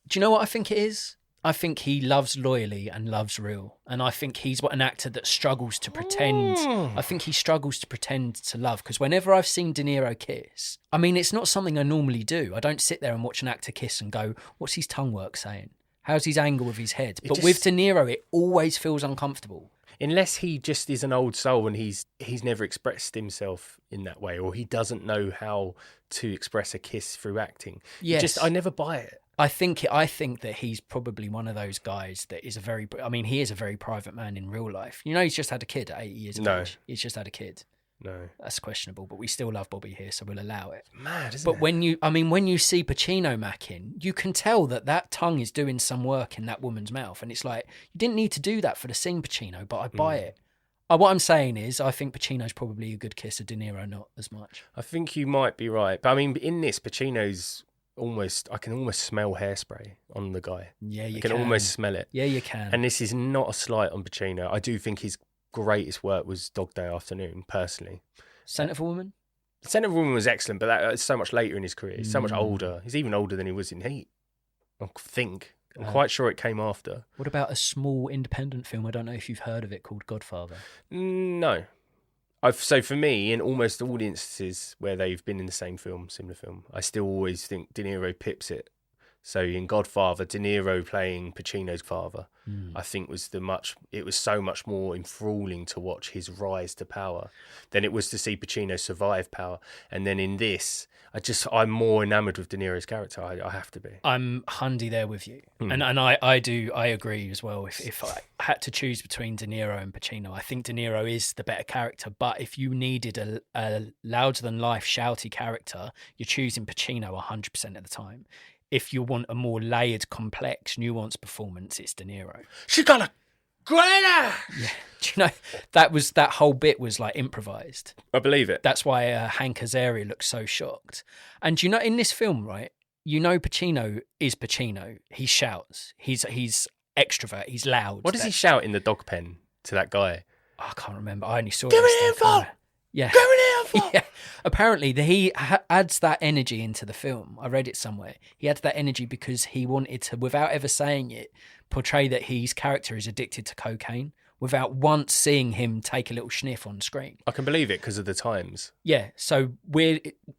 Do you know what I think it is? I think he loves loyally and loves real. And I think he's an actor that struggles to pretend. I think he struggles to pretend to love. Because whenever I've seen De Niro kiss, I mean, it's not something I normally do. I don't sit there and watch an actor kiss and go, what's his tongue work saying? How's his angle of his head? But with De Niro, it always feels uncomfortable.
Unless he just is an old soul and he's never expressed himself in that way, or he doesn't know how to express a kiss through acting.
Yes.
I never buy it.
I think that he's probably one of those guys that is he is a very private man in real life. You know, he's just had a kid at 80 years of age. He's just had a kid.
No.
That's questionable, but we still love Bobby here, so we'll allow it.
Mad, isn't it?
But when you see Pacino macking, you can tell that tongue is doing some work in that woman's mouth. And it's like, you didn't need to do that for the scene, Pacino, but I buy it. What I'm saying is, I think Pacino's probably a good kisser, De Niro not as much.
I think you might be right. But I mean, in this, Pacino's I can almost smell hairspray on the guy.
Yeah, you
can. I can almost smell it.
Yeah, you can.
And this is not a slight on Pacino. I do think his greatest work was Dog Day Afternoon, personally.
Scent of a Woman?
Scent of a Woman was excellent, but that's so much later in his career. He's so much older. He's even older than he was in Heat. I think. I'm quite sure it came after.
What about a small independent film? I don't know if you've heard of it, called Godfather.
No. So for me, in almost all instances where they've been in the same film, similar film, I still always think De Niro pips it. So in Godfather, De Niro playing Pacino's father, I think was so much more enthralling to watch his rise to power than it was to see Pacino survive power. And then in this, I'm more enamoured with De Niro's character. I have to be. I'm
handy there with you, and I agree as well. If I had to choose between De Niro and Pacino, I think De Niro is the better character. But if you needed a louder than life shouty character, you're choosing Pacino 100% of the time. if you want a more layered, complex, nuanced performance, it's De Niro.
She got a great ass!
Yeah. Do you know, that whole bit was like improvised.
I believe it.
That's why Hank Azaria looks so shocked. And you know, in this film, right, you know Pacino is Pacino. He shouts. He's extrovert. He's loud.
What does he shout in the dog pen to that guy?
Oh, I can't remember. I only saw
Give
it.
me the info!
Yeah.
Give me the info!
Yeah. Apparently, he adds that energy into the film. I read it somewhere. He adds that energy because he wanted to, without ever saying it, portray that his character is addicted to cocaine without once seeing him take a little sniff on screen.
I can believe it because of the times.
Yeah, so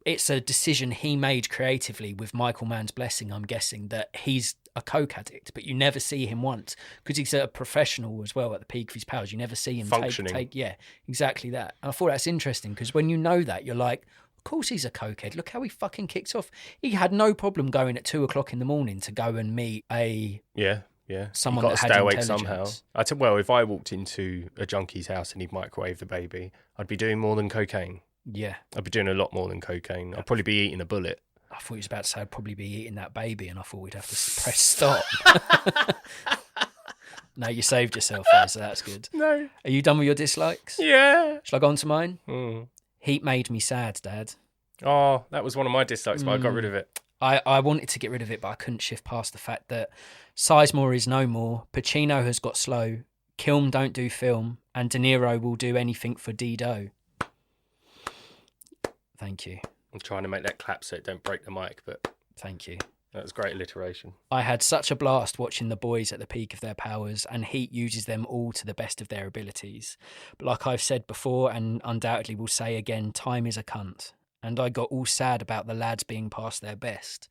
it's a decision he made creatively with Michael Mann's blessing, I'm guessing, that he's a coke addict, but you never see him once because he's a professional as well at the peak of his powers. You never see him
functioning.
Yeah, exactly that. And I thought that's interesting because when you know that, you're like, of course he's a cokehead. Look how he fucking kicks off. He had no problem going at 2:00 in the morning to go and meet someone
you got
that
to
had
stay awake
intelligence.
somehow. Well, if I walked into a junkie's house and he'd microwave the baby, I'd be doing more than cocaine.
Yeah.
I'd be doing a lot more than cocaine. I'd probably be eating a bullet.
I thought he was about to say I'd probably be eating that baby, and I thought we'd have to press stop. No, you saved yourself there, so that's good.
No.
Are you done with your dislikes?
Yeah.
Shall I go on to mine?
Mm.
Heat made me sad, Dad.
Oh, that was one of my dislikes, but I got rid of it.
I wanted to get rid of it, but I couldn't shift past the fact that Sizemore is no more, Pacino has got slow, Kilm don't do film, and De Niro will do anything for Dido. Thank you.
I'm trying to make that clap so it don't break the mic, but
Thank you.
that was great alliteration.
I had such a blast watching the boys at the peak of their powers, and Heat uses them all to the best of their abilities. But like I've said before, and undoubtedly will say again, time is a cunt. And I got all sad about the lads being past their best.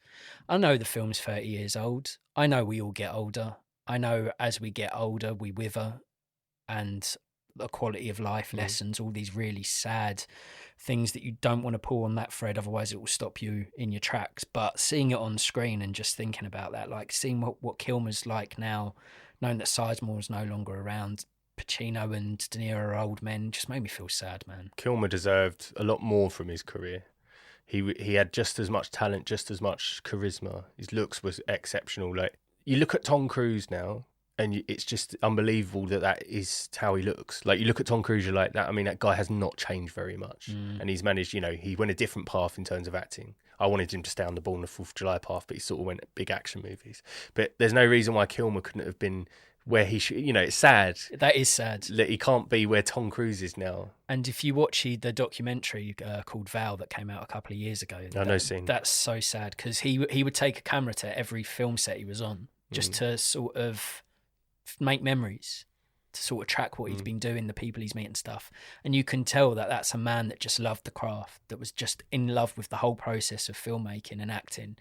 I know the film's 30 years old. I know we all get older. I know as we get older, we wither, and the quality of life lessons, all these really sad things that you don't want to pull on that thread, otherwise it will stop you in your tracks. But seeing it on screen and just thinking about that, like seeing what Kilmer's like now, knowing that Sizemore's no longer around, Pacino and De Niro are old men, just made me feel sad, man.
Kilmer deserved a lot more from his career. He had just as much talent, just as much charisma. His looks was exceptional. Like, you look at Tom Cruise now, and it's just unbelievable that is how he looks. Like, you look at Tom Cruise, you're like, that. I mean, that guy has not changed very much, and he's managed. You know, he went a different path in terms of acting. I wanted him to stay on the Born the 4th of July path, but he sort of went big action movies. But there's no reason why Kilmer couldn't have been where he should. You know, it's sad.
That is sad
that he can't be where Tom Cruise is now.
And if you watch the documentary called Val that came out a couple of years ago, that's so sad because he would take a camera to every film set he was on just to sort of make memories, to sort of track what he's been doing, the people he's meeting, stuff. And you can tell that that's a man that just loved the craft, that was just in love with the whole process of filmmaking and acting.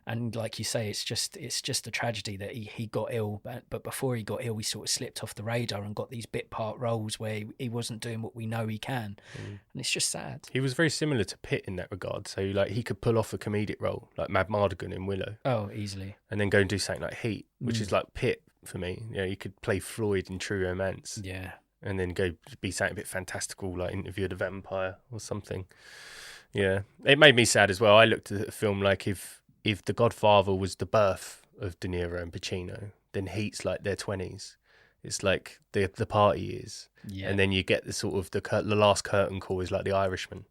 And like you say, it's just a tragedy that he got ill, but before he got ill, he sort of slipped off the radar and got these bit part roles where he wasn't doing what we know he can. And it's just sad.
He was very similar to Pitt in that regard. So like he could pull off a comedic role like Mad Mardigan in Willow.
Oh, easily.
And then go and do something like Heat, which is like Pitt for me. You know, you could play Floyd in True Romance.
Yeah.
And then go be something a bit fantastical, like Interview with the Vampire or something. Yeah. It made me sad as well. I looked at the film like if The Godfather was the birth of De Niro and Pacino, then Heat's like their 20s. It's like the party years. Yeah. And then you get the sort of the last curtain call is like The Irishman.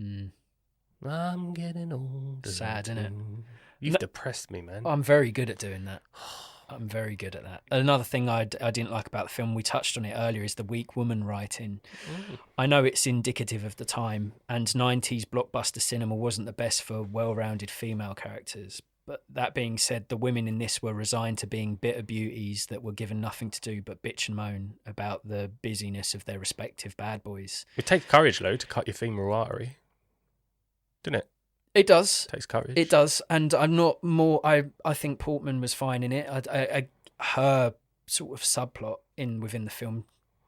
I'm getting old.
Sad, isn't it?
You've depressed me, man.
I'm very good at doing that. I'm very good at that. Another thing I didn't like about the film, we touched on it earlier, is the weak woman writing. I know it's indicative of the time, and 90s blockbuster cinema wasn't the best for well-rounded female characters. But that being said, the women in this were resigned to being bitter beauties that were given nothing to do but bitch and moan about the busyness of their respective bad boys.
It takes courage, though, to cut your femoral artery. Didn't it?
It does.
It takes courage.
It does. And I'm not more... I think Portman was fine in it. Her sort of subplot within the film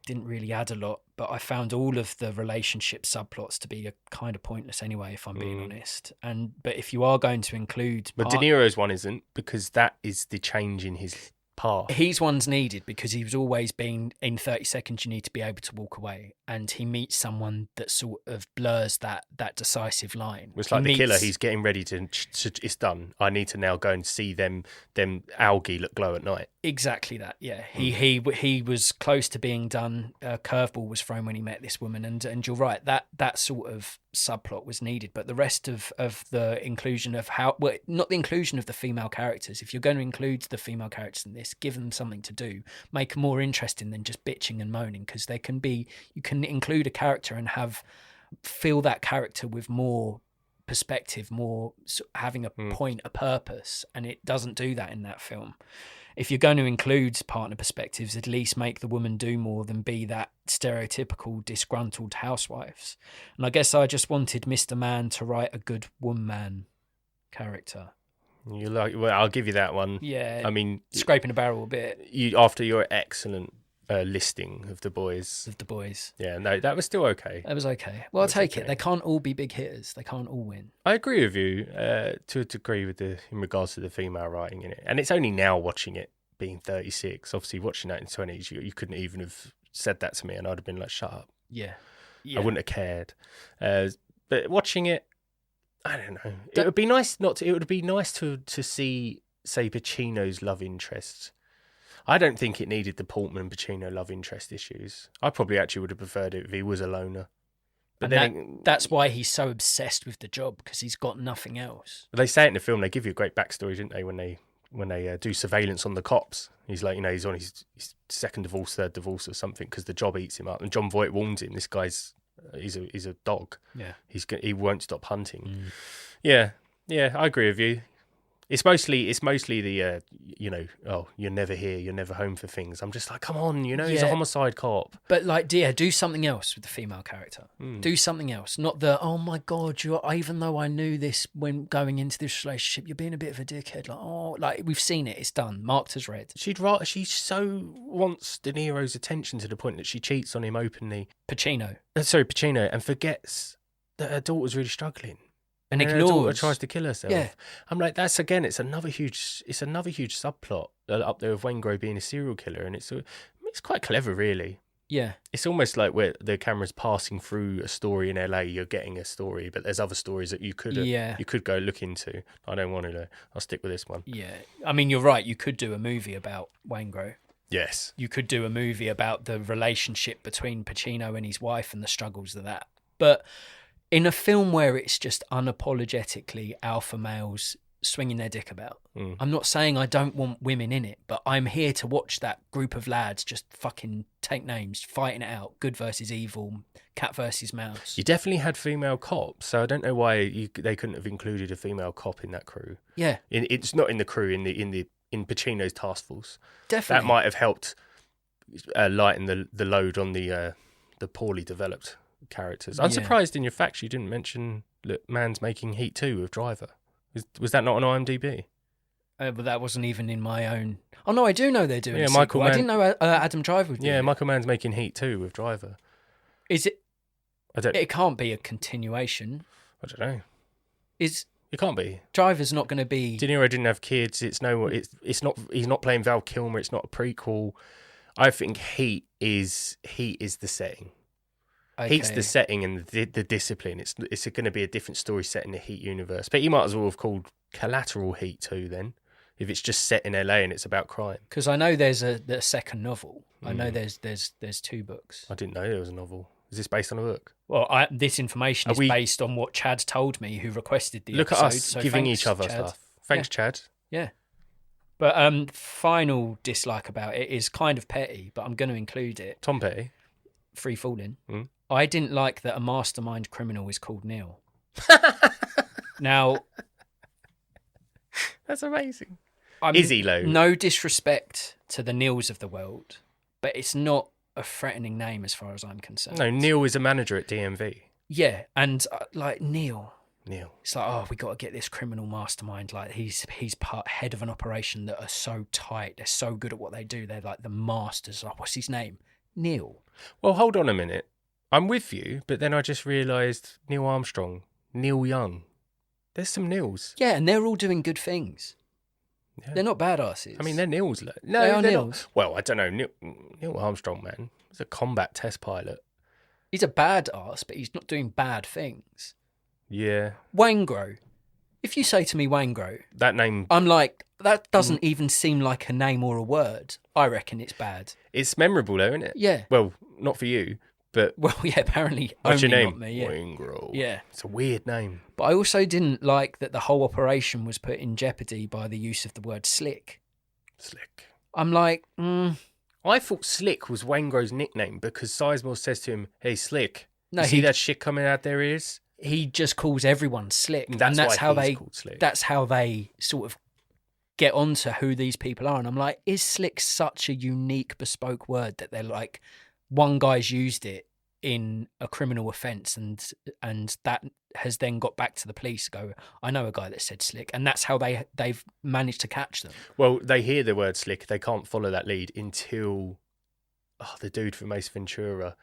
didn't really add a lot, but I found all of the relationship subplots to be kind of pointless anyway, if I'm being honest. But if you are going to include...
But De Niro's one isn't, because that is the change in his path.
His one's needed because he was always being, in 30 seconds, you need to be able to walk away. and he meets someone that sort of blurs that decisive line.
It's like the killer. He's getting ready to. It's done. I need to now go and see them algae that glow at night.
Exactly that. Yeah, he was close to being done. A curveball was thrown when he met this woman, and you're right. That sort of subplot was needed, but the rest of the inclusion of not the inclusion of the female characters. If you're going to include the female characters in this, give them something to do. Make them more interesting than just bitching and moaning, because you can include a character and fill that character with more perspective, more having a point, a purpose, and it doesn't do that in that film. If you're going to include partner perspectives, at least make the woman do more than be that stereotypical disgruntled housewives. And I guess I just wanted Mr. Mann to write a good woman character.
I'll give you that one.
Yeah,
I mean,
scraping a barrel a bit.
After your excellent listing of the boys. Yeah, no, that was still okay.
That was okay. Well, I'll take it. They can't all be big hitters. They can't all win.
I agree with you to a degree in regards to the female writing in it. And it's only now watching it, being 36. Obviously, watching that in the 20s, you couldn't even have said that to me, and I'd have been like, shut up.
Yeah.
I wouldn't have cared. But watching it, I don't know. It would be nice It would be nice to see, say, Pacino's love interests. I don't think it needed the Portman Pacino love interest issues. I probably actually would have preferred it if he was a loner. But
that's why he's so obsessed with the job, because he's got nothing else.
They say it in the film. They give you a great backstory, didn't they? When they do surveillance on the cops, he's like, he's on his second divorce, third divorce, or something, because the job eats him up. And John Voight warns him. This guy's he's a dog.
Yeah,
he won't stop hunting. Yeah, I agree with you. It's mostly the you're never here, you're never home for things. I'm just like, come on, he's a homicide cop.
But like, do something else with the female character. Do something else, not the oh my god, even though I knew this when going into this relationship, you're being a bit of a dickhead. Like we've seen it, it's done, marked as red.
She so wants De Niro's attention to the point that she cheats on him openly.
Pacino,
and forgets that her daughter's really struggling.
And
her
ignores.
daughter tries to kill herself.
Yeah.
I'm like, it's another huge subplot up there of Waingro being a serial killer, and it's quite clever, really.
Yeah.
It's almost like where the camera's passing through a story in LA, you're getting a story, but there's other stories that you could go look into. I don't want to. I'll stick with this one.
Yeah. I mean, you're right. You could do a movie about Waingro.
Yes.
You could do a movie about the relationship between Pacino and his wife and the struggles of that. But in a film where it's just unapologetically alpha males swinging their dick about, I'm not saying I don't want women in it, but I'm here to watch that group of lads just fucking take names, fighting it out, good versus evil, cat versus mouse.
You definitely had female cops, so I don't know why they couldn't have included a female cop in that crew.
Yeah,
it's not in the crew in Pacino's task force.
Definitely,
that might have helped lighten the load on the poorly developed characters. I'm surprised in your facts you didn't mention that Mann's making Heat 2 with Driver. Was that not on IMDb?
But that wasn't even in my own. Oh no, I do know they're doing.
Yeah,
Michael Mann. I didn't know Adam Driver would do it.
Michael Mann's making Heat 2 with Driver.
Is it? It can't be a continuation.
I don't know.
It
can't be.
Driver's not going to be.
De Niro didn't have kids. It's not. He's not playing Val Kilmer. It's not a prequel. I think Heat is the setting. Okay. Heat's the setting and the discipline. It's going to be a different story set in the Heat universe. But you might as well have called Collateral Heat 2 then, if it's just set in LA and it's about crime.
Because I know there's a second novel. I know there's 2 books.
I didn't know there was a novel. Is this based on a book?
Well, this information is based on what Chad told me, who requested the
Look
episode.
at us giving each other stuff. Thanks, Chad.
Yeah. But final dislike about it is kind of petty, but I'm going to include it.
Tom Petty.
Free falling. I didn't like that a mastermind criminal is called Neil. Now,
that's amazing. Is he, though?
No disrespect to the Neils of the world, but it's not a threatening name as far as I'm concerned.
No, Neil is a manager at DMV.
Yeah, and like Neil.
It's
like, we got to get this criminal mastermind. Like he's head of an operation that are so tight. They're so good at what they do. They're like the masters. Like, what's his name? Neil.
Well, hold on a minute. I'm with you, but then I just realised Neil Armstrong, Neil Young. There's some Neils.
Yeah, and they're all doing good things. Yeah. They're not badasses.
I mean, they're Neils.
No, they're Neils.
Not. Well, I don't know. Neil Armstrong, man, was a combat test pilot.
He's a bad ass, but he's not doing bad things.
Yeah.
Wangro. If you say to me Wangro,
That name,
I'm like, that doesn't even seem like a name or a word. I reckon it's bad.
it's memorable though, isn't it?
Yeah.
Well, not for you, but
Well, yeah, apparently
what's
only
your name?
not me. Yeah.
Wingro.
Yeah.
It's a weird name.
But I also didn't like that the whole operation was put in jeopardy by the use of the word slick.
Slick.
I'm like,
I thought Slick was Wangro's nickname because Sizemore says to him, "Hey, Slick,
no,
you see that shit coming out their ears?"
he just calls everyone slick.
And that's why
how
he's called Slick.
That's how they sort of get onto who these people are. And I'm like, is slick such a unique, bespoke word that they're like, one guy's used it in a criminal offence and that has then got back to the police, go, I know a guy that said slick, and that's how they've managed to catch them.
Well, they hear the word Slick, they can't follow that lead until the dude from Ace Ventura,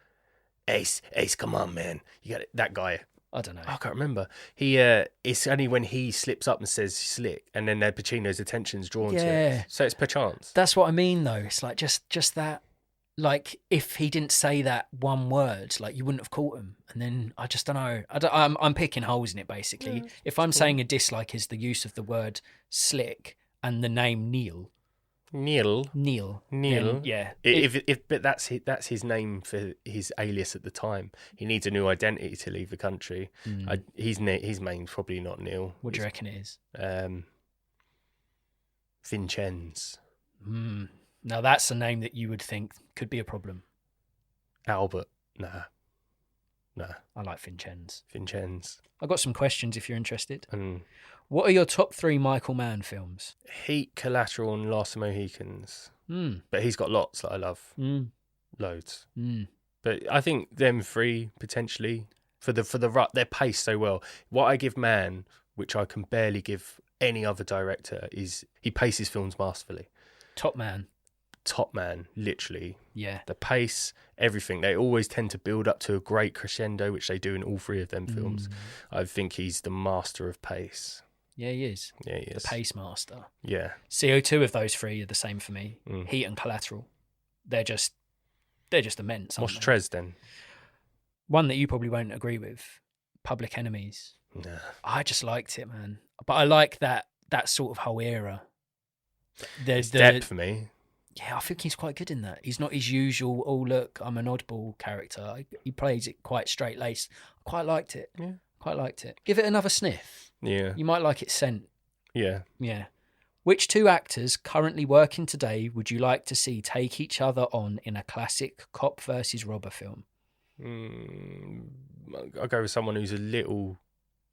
Ace, come on, man, you got it. That guy.
I don't know.
I can't remember. It's only when he slips up and says Slick, and then Pacino's attention's drawn to it. So it's perchance.
That's what I mean, though. It's like just that. Like, if he didn't say that one word, like, you wouldn't have caught him. And then I just don't know. I'm picking holes in it, basically.
Yeah,
if I'm saying a dislike is the use of the word slick and the name Neil.
Neil.
Then, yeah.
But that's his name for his alias at the time. He needs a new identity to leave the country. His name's probably not Neil.
What do you reckon it is?
Vincenz.
Now that's a name that you would think could be a problem.
Albert. Nah.
I like Vincenz.
Vincenz.
I've got some questions if you're interested.
And
What are your top 3 Michael Mann films?
Heat, Collateral, and Last of the Mohicans. But he's got lots that I love. Loads. But I think them 3 potentially for the rut, they're paced so well. What I give Mann, which I can barely give any other director, is he paces films masterfully.
Top Man,
literally.
Yeah.
The pace, everything. They always tend to build up to a great crescendo, which they do in all 3 of them films. I think he's the master of pace.
Yeah, he is.
Yeah, he is.
The pace master.
Yeah.
CO2 of those 3 are the same for me. Heat and Collateral. They're just immense.
What's Trez then?
One that you probably won't agree with, Public Enemies.
Nah.
I just liked it, man. But I like that sort of whole era.
There's depth for me.
Yeah, I think he's quite good in that. He's not his usual, oh, look, I'm an oddball character. He plays it quite straight-laced. I quite liked it.
Yeah.
Quite liked it. Give it another sniff.
Yeah.
You might like its scent.
Yeah.
Yeah. Which 2 actors currently working today would you like to see take each other on in a classic cop versus robber film?
I'll go with someone who's a little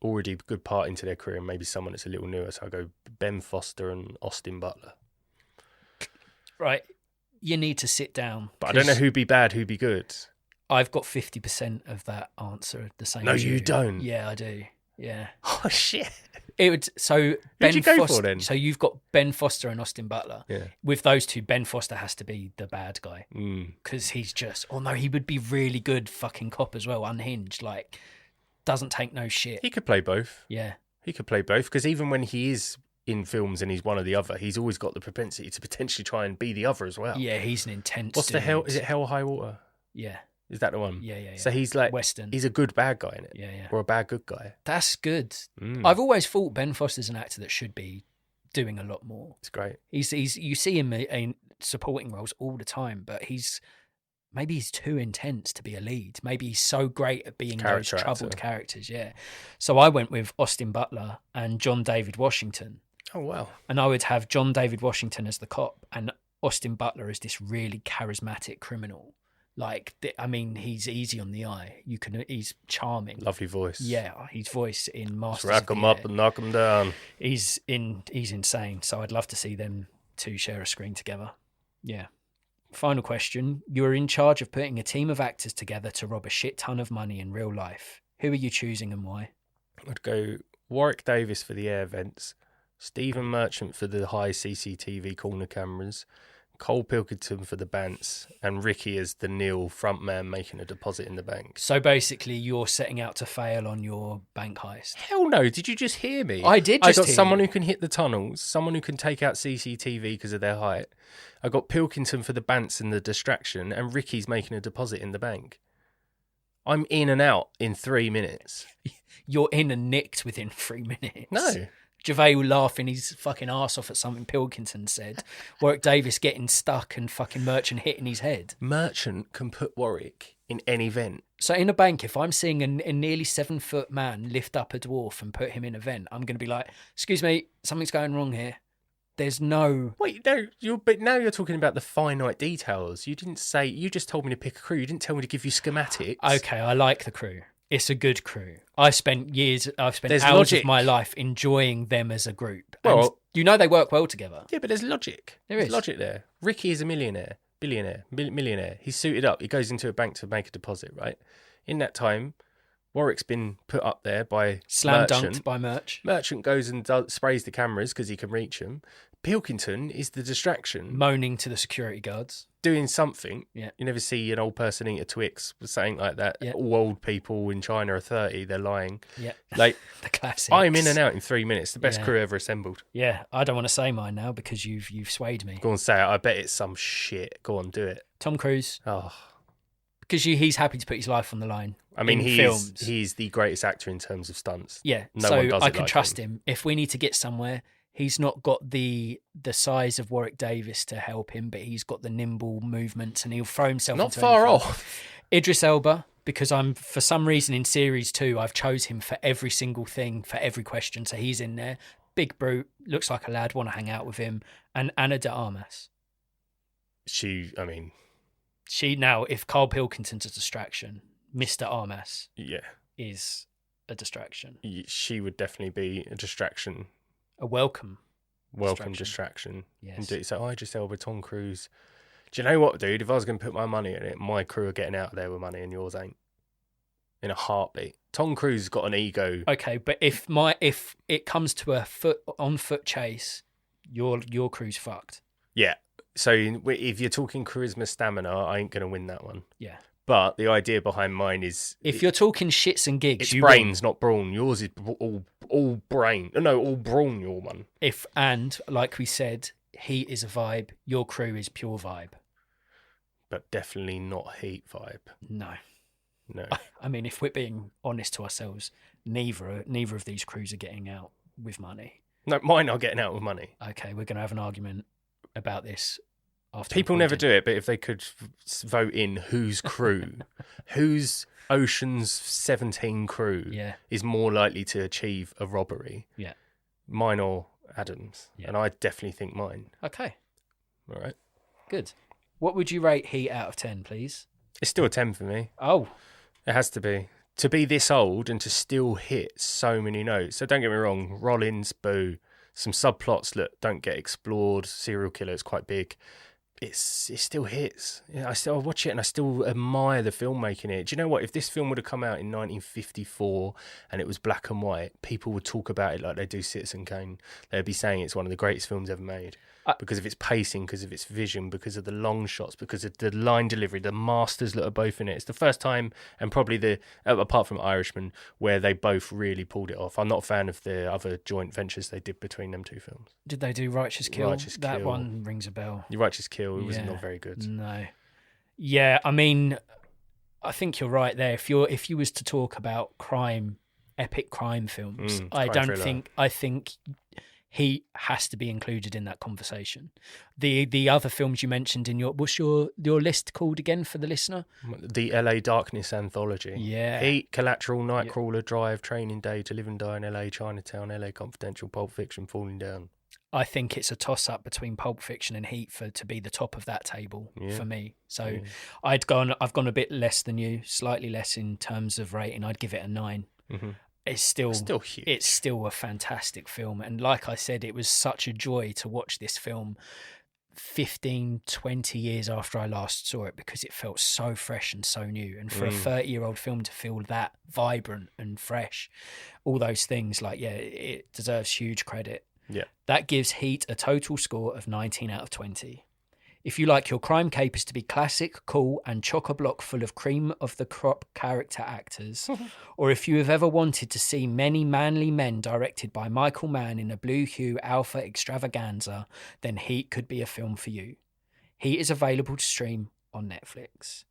already good part into their career and maybe someone that's a little newer. So I'll go Ben Foster and Austin Butler.
Right. You need to sit down.
But I don't know who'd be bad, who'd be good.
I've got 50% of that answer the same as you.
No, you don't.
Yeah, I do. Yeah.
Oh, shit.
It would. So
Who'd you go for then?
So you've got Ben Foster and Austin Butler.
Yeah.
With those 2, Ben Foster has to be the bad guy because he's just. Oh no, he would be really good fucking cop as well. Unhinged, like doesn't take no shit.
He could play both.
Yeah.
He could play both because even when he is in films and he's one or the other, he's always got the propensity to potentially try and be the other as well.
Yeah, he's an intense.
What's
dude.
the hell? Is it Hell or High Water?
Yeah.
Is that the one?
Yeah.
So he's like
Western.
He's a good bad guy in it.
Yeah.
Or a bad good guy.
That's good. I've always thought Ben Foster's an actor that should be doing a lot more.
It's great.
He's you see him in supporting roles all the time, but maybe he's too intense to be a lead. Maybe he's so great at being those troubled characters. Yeah. So I went with Austin Butler and John David Washington.
Oh wow. And
I would have John David Washington as the cop and Austin Butler as this really charismatic criminal. Like, I mean, he's easy on the eye. He's charming.
Lovely voice.
Yeah, his voice in Masters
rack him up and knock him down.
He's insane. So I'd love to see them 2 share a screen together. Yeah. Final question. You are in charge of putting a team of actors together to rob a shit ton of money in real life. Who are you choosing and why?
I'd go Warwick Davis for the air vents, Stephen Merchant for the high CCTV corner cameras, Cole Pilkington for the bants, and Ricky as the Neil frontman making a deposit in the bank.
So basically, you're setting out to fail on your bank heist.
Hell no! Did you just hear me?
I did.
I got someone who can hit the tunnels, someone who can take out CCTV because of their height. I got Pilkington for the bants and the distraction, and Ricky's making a deposit in the bank. I'm in and out in 3 minutes.
You're in and nicked within 3 minutes.
No.
Gervais laughing his fucking arse off at something Pilkington said. Warwick Davis getting stuck and fucking Merchant hitting his head.
Merchant can put Warwick in any vent.
So in a bank, if I'm seeing a nearly 7-foot man lift up a dwarf and put him in a vent, I'm going to be like, excuse me, something's going wrong here. There's no...
Wait, no, but now you're talking about the finite details. You just told me to pick a crew. You didn't tell me to give you schematics.
Okay, I like the crew. It's a good crew. I've spent
There's
hours
logic.
of my life enjoying them as a group.
Well,
And they work well together.
Yeah, but there's logic. There's logic there. Ricky is a millionaire. He's suited up. He goes into a bank to make a deposit, right? In that time, Warwick's been put up there by
Slam
Merchant.
dunked by Merch.
Merchant goes and sprays the cameras because he can reach them. Pilkington is the distraction.
Moaning to the security guards.
Doing something.
Yeah.
You never see an old person eat a Twix or something like that.
Yeah.
All old people in China are 30. They're lying.
Yeah.
Like,
the classics.
I'm in and out in 3 minutes. The best
Yeah.
crew ever assembled.
Yeah, I don't want to say mine now because you've swayed me.
Go on, say it. I bet it's some shit. Go on, do it.
Tom Cruise,
Oh,
because he's happy to put his life on the line.
I mean,
in
he's
films.
the greatest actor in terms of stunts.
Yeah,
No
so
one does
I
it
can
like
trust him. If we need to get somewhere, he's not got the size of Warwick Davis to help him, but he's got the nimble movements and he'll throw himself
Not
into
far
anything.
off.
Idris Elba, because for some reason in series 2, I've chose him for every single thing, for every question, so he's in there. Big brute, looks like a lad, want to hang out with him. And Ana de Armas. Now, if Carl Pilkington's a distraction, Mr. Armas
Yeah.
is a distraction.
She would definitely be a distraction.
A welcome
Distraction.
Yes.
Indeed. So I just Elba, Tom Cruise. Do you know what, dude? If I was going to put my money in it, my crew are getting out of there with money and yours ain't. In a heartbeat. Tom Cruise has got an ego.
Okay, but if it comes to a on foot chase, your crew's fucked.
Yeah. So if you're talking charisma, stamina, I ain't going to win that one.
Yeah.
But the idea behind mine is...
If you're talking shits and gigs,
it's
you
brains, not brawn. Yours is all brain. No, all brawn, your one.
And like we said, heat is a vibe. Your crew is pure vibe.
But definitely not heat vibe.
No.
No.
I mean, if we're being honest to ourselves, neither of these crews are getting out with money.
No, mine are getting out with money.
Okay, we're going to have an argument about this after
People never
recording.
do it, but if they could vote in whose crew, whose Ocean's 17 crew is more likely to achieve a robbery, mine or Adam's. And I definitely think mine.
Okay.
All right.
Good. What would you rate Heat out of 10, please?
It's still a 10 for me.
Oh.
It has to be. To be this old and to still hit so many notes. So don't get me wrong, Rollins, boo. Some subplots that don't get explored. Serial killer is quite big. It still hits. I still watch it and I still admire the filmmaking in it. Do you know what? If this film would have come out in 1954 and it was black and white, people would talk about it like they do Citizen Kane. They'd be saying it's one of the greatest films ever made. Because of its pacing, because of its vision, because of the long shots, because of the line delivery, the masters that are both in it. It's the first time, and probably apart from Irishman, where they both really pulled it off. I'm not a fan of the other joint ventures they did between them two films.
Did they do Righteous Kill?
Righteous
That
Kill.
one rings a bell.
The Righteous Kill, it was not very good.
No. Yeah, I mean, I think you're right there. If you was to talk about epic crime films, I think Heat has to be included in that conversation. The other films you mentioned in what's your list called again for the listener?
The LA Darkness Anthology.
Yeah.
Heat, Collateral, Nightcrawler, Drive, Training Day, To Live and Die in LA, Chinatown, LA Confidential, Pulp Fiction, Falling Down.
I think it's a toss-up between Pulp Fiction and Heat to be the top of that table for me. So I've gone a bit less than you, slightly less in terms of rating. I'd give it a 9. Mm-hmm. It's still huge. It's still a fantastic film. And like I said, it was such a joy to watch this film 15, 20 years after I last saw it because it felt so fresh and so new. And for a 30-year-old film to feel that vibrant and fresh, all those things, it deserves huge credit.
Yeah.
That gives Heat a total score of 19 out of 20. If you like your crime capers to be classic, cool, and chock-a-block full of cream of the crop character actors, or if you have ever wanted to see many manly men directed by Michael Mann in a blue hue alpha extravaganza, then Heat could be a film for you. Heat is available to stream on Netflix.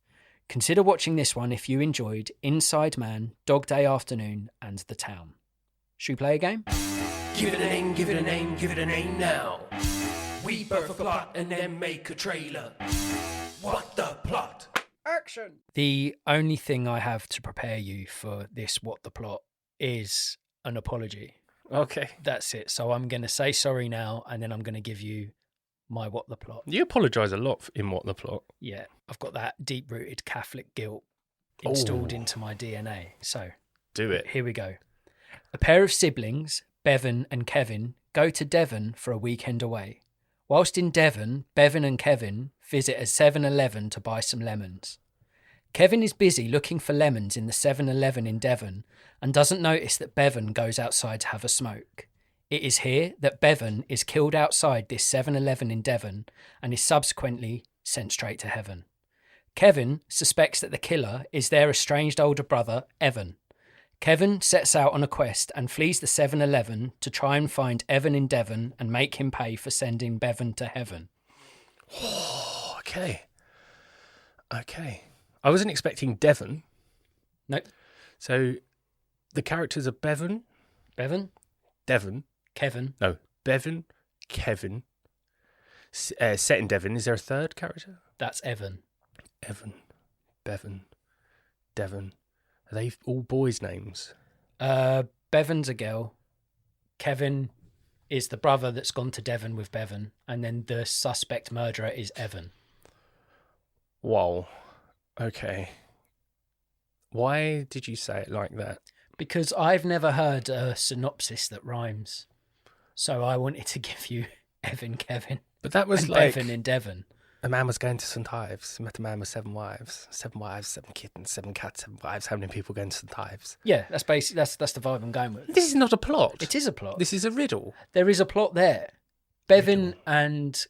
Consider watching this one if you enjoyed Inside Man, Dog Day Afternoon, and The Town. Should we play a game?
Give it a name, give it a name, give it a name now. We birth a plot and then make a trailer. What the plot?
Action! The only thing I have to prepare you for this What the Plot is an apology.
Okay.
That's it. So I'm going to say sorry now, and then I'm going to give you my What the Plot.
You apologise a lot in What the Plot.
Yeah, I've got that deep-rooted Catholic guilt installed into my DNA. So
do it.
Here we go. A pair of siblings, Bevan and Kevin, go to Devon for a weekend away. Whilst in Devon, Bevan and Kevin visit a 7-Eleven to buy some lemons. Kevin is busy looking for lemons in the 7-Eleven in Devon and doesn't notice that Bevan goes outside to have a smoke. It is here that Bevan is killed outside this 7-Eleven in Devon and is subsequently sent straight to heaven. Kevin suspects that the killer is their estranged older brother, Evan. Kevin sets out on a quest and flees the 7-Eleven to try and find Evan in Devon and make him pay for sending Bevan to heaven.
Oh, okay. I wasn't expecting Devon.
Nope.
So the characters are Bevan.
Bevan?
Devon.
Kevin.
No, Bevan, Kevin. Set in Devon. Is there a third character?
That's Evan.
Evan, Bevan, Devon. Are they all boys' names?
Bevan's a girl. Kevin is the brother that's gone to Devon with Bevan. And then the suspect murderer is Evan.
Whoa. Okay. Why did you say it like that?
Because I've never heard a synopsis that rhymes. So I wanted to give you Evan, Kevin.
But that was
and
like...
Bevan in Devon.
A man was going to St. Ives. He met a man with 7 wives. 7 wives, 7 kittens, 7 cats, 7 wives. How many people going to St. Ives?
Yeah, that's basically that's the vibe I'm going with.
This is not a plot.
It is a plot.
This is a riddle.
There is a plot there. Bevan and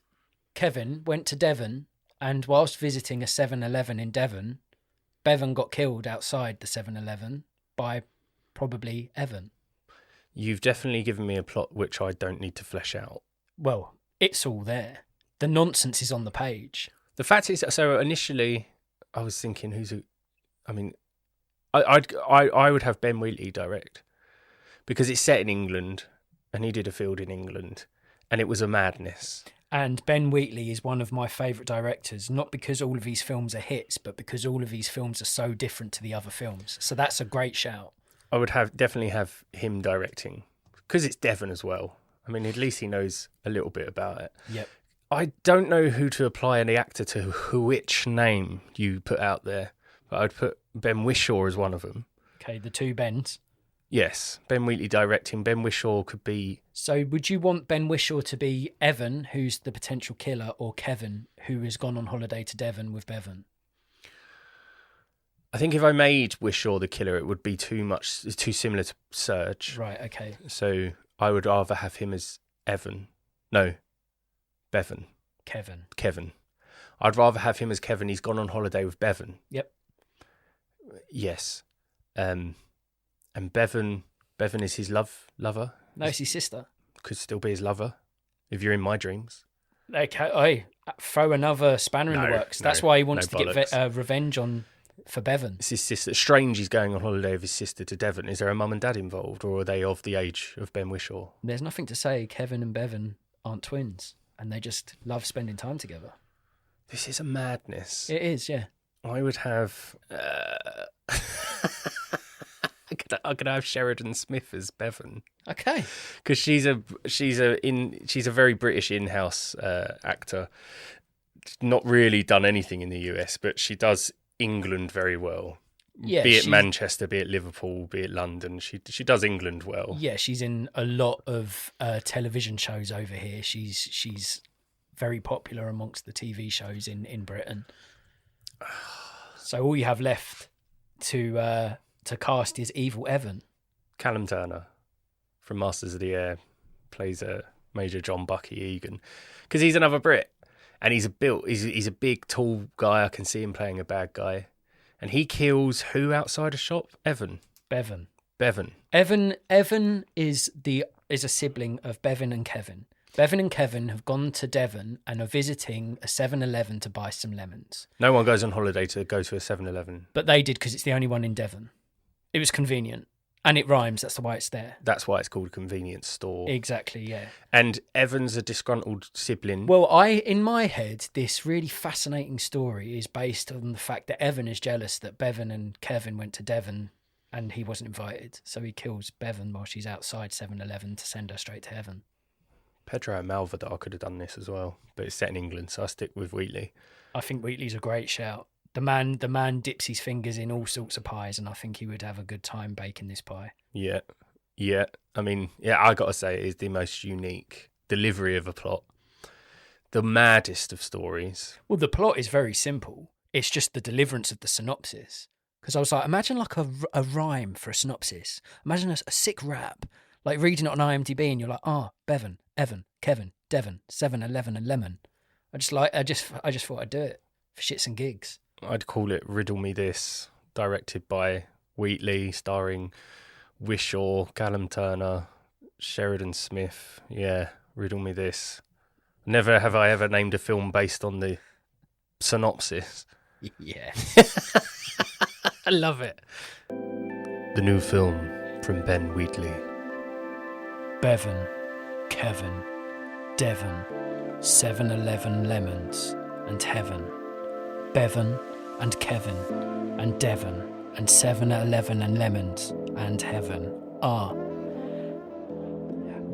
Kevin went to Devon, and whilst visiting a 7-Eleven in Devon, Bevan got killed outside the 7-Eleven by probably Evan.
You've definitely given me a plot which I don't need to flesh out.
Well, it's all there. The nonsense is on the page.
The fact is, so initially I was thinking, I would have Ben Wheatley direct because it's set in England and he did a field in England and it was a madness.
And Ben Wheatley is one of my favourite directors, not because all of his films are hits, but because all of his films are so different to the other films. So that's a great shout.
I would definitely have him directing because it's Devon as well. I mean, at least he knows a little bit about it.
Yep.
I don't know who to apply any actor to, which name you put out there, but I'd put Ben Whishaw as one of them.
Okay, the two Bens.
Yes, Ben Wheatley directing. Ben Whishaw could be...
So would you want Ben Whishaw to be Evan, who's the potential killer, or Kevin, who has gone on holiday to Devon with Bevan?
I think if I made Whishaw the killer, it would be too similar to Serge.
Right, okay.
So I would rather have him as Evan. No, Bevan.
Kevin.
I'd rather have him as Kevin. He's gone on holiday with Bevan.
Yep.
Yes. And Bevan is his lover.
No, it's his sister.
Could still be his lover, if you're in my dreams.
Okay, throw another spanner in the works. That's why he wants to get revenge for Bevan.
It's his sister. Strange he's going on holiday with his sister to Devon. Is there a mum and dad involved, or are they of the age of Ben Whishaw?
There's nothing to say Kevin and Bevan aren't twins, and they just love spending time together.
This is a madness.
It is, yeah.
I would have... I'm gonna have Sheridan Smith as Bevan.
Okay.
Because she's a very British in-house actor. Not really done anything in the US, but she does England very well.
Yeah,
be it Manchester, be it Liverpool, be it London, she does England well.
Yeah, she's in a lot of television shows over here. She's very popular amongst the TV shows in Britain. So all you have left to cast is Evil Evan.
Callum Turner from Masters of the Air plays Major John Bucky Egan because he's another Brit and he's a big tall guy. I can see him playing a bad guy, and he kills who outside a shop? Bevan.
Evan is a sibling of Bevan and Kevin, Bevan and Kevin have gone to Devon and are visiting a 7-Eleven to buy some lemons.
No one goes on holiday to go to a 7-Eleven.
But they did because it's the only one in Devon. It was convenient. And it rhymes, that's why it's there.
That's why it's called a convenience store.
Exactly, yeah.
And Evan's a disgruntled sibling.
Well, in my head, this really fascinating story is based on the fact that Evan is jealous that Bevan and Kevin went to Devon and he wasn't invited. So he kills Bevan while she's outside 7-Eleven to send her straight to heaven.
Pedro Malvadar could have done this as well, but it's set in England, so I stick with Wheatley.
I think Wheatley's a great shout. The man dips his fingers in all sorts of pies, and I think he would have a good time baking this pie.
Yeah. I mean, I got to say, it is the most unique delivery of a plot. The maddest of stories.
Well, the plot is very simple. It's just the deliverance of the synopsis. Because I was like, imagine like a rhyme for a synopsis. Imagine a sick rap, like reading it on IMDb, and you're like, Bevan, Evan, Kevin, Devon, 7-Eleven, and lemon. I just thought I'd do it for shits and gigs.
I'd call it Riddle Me This, directed by Wheatley, starring Wishaw, Callum Turner, Sheridan Smith. Yeah, Riddle Me This. Never have I ever named a film based on the synopsis.
Yeah. I love it.
The new film from Ben Wheatley.
Bevan, Kevin, Devon, 7-Eleven lemons and heaven. Bevan and Kevin and Devon and 7-Eleven and lemons and heaven are.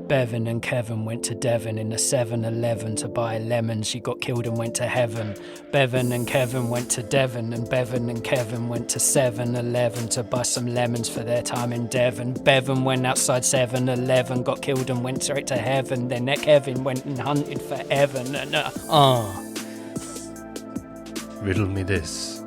Bevan and Kevin went to Devon in the 7-Eleven to buy lemons. She got killed and went to heaven. Bevan and Kevin went to Devon, and Bevan and Kevin went to 7-Eleven to buy some lemons for their time in Devon. Bevan went outside 7-Eleven, got killed and went straight to heaven. Then Kevin went and hunted for Evan and
Riddle Me This,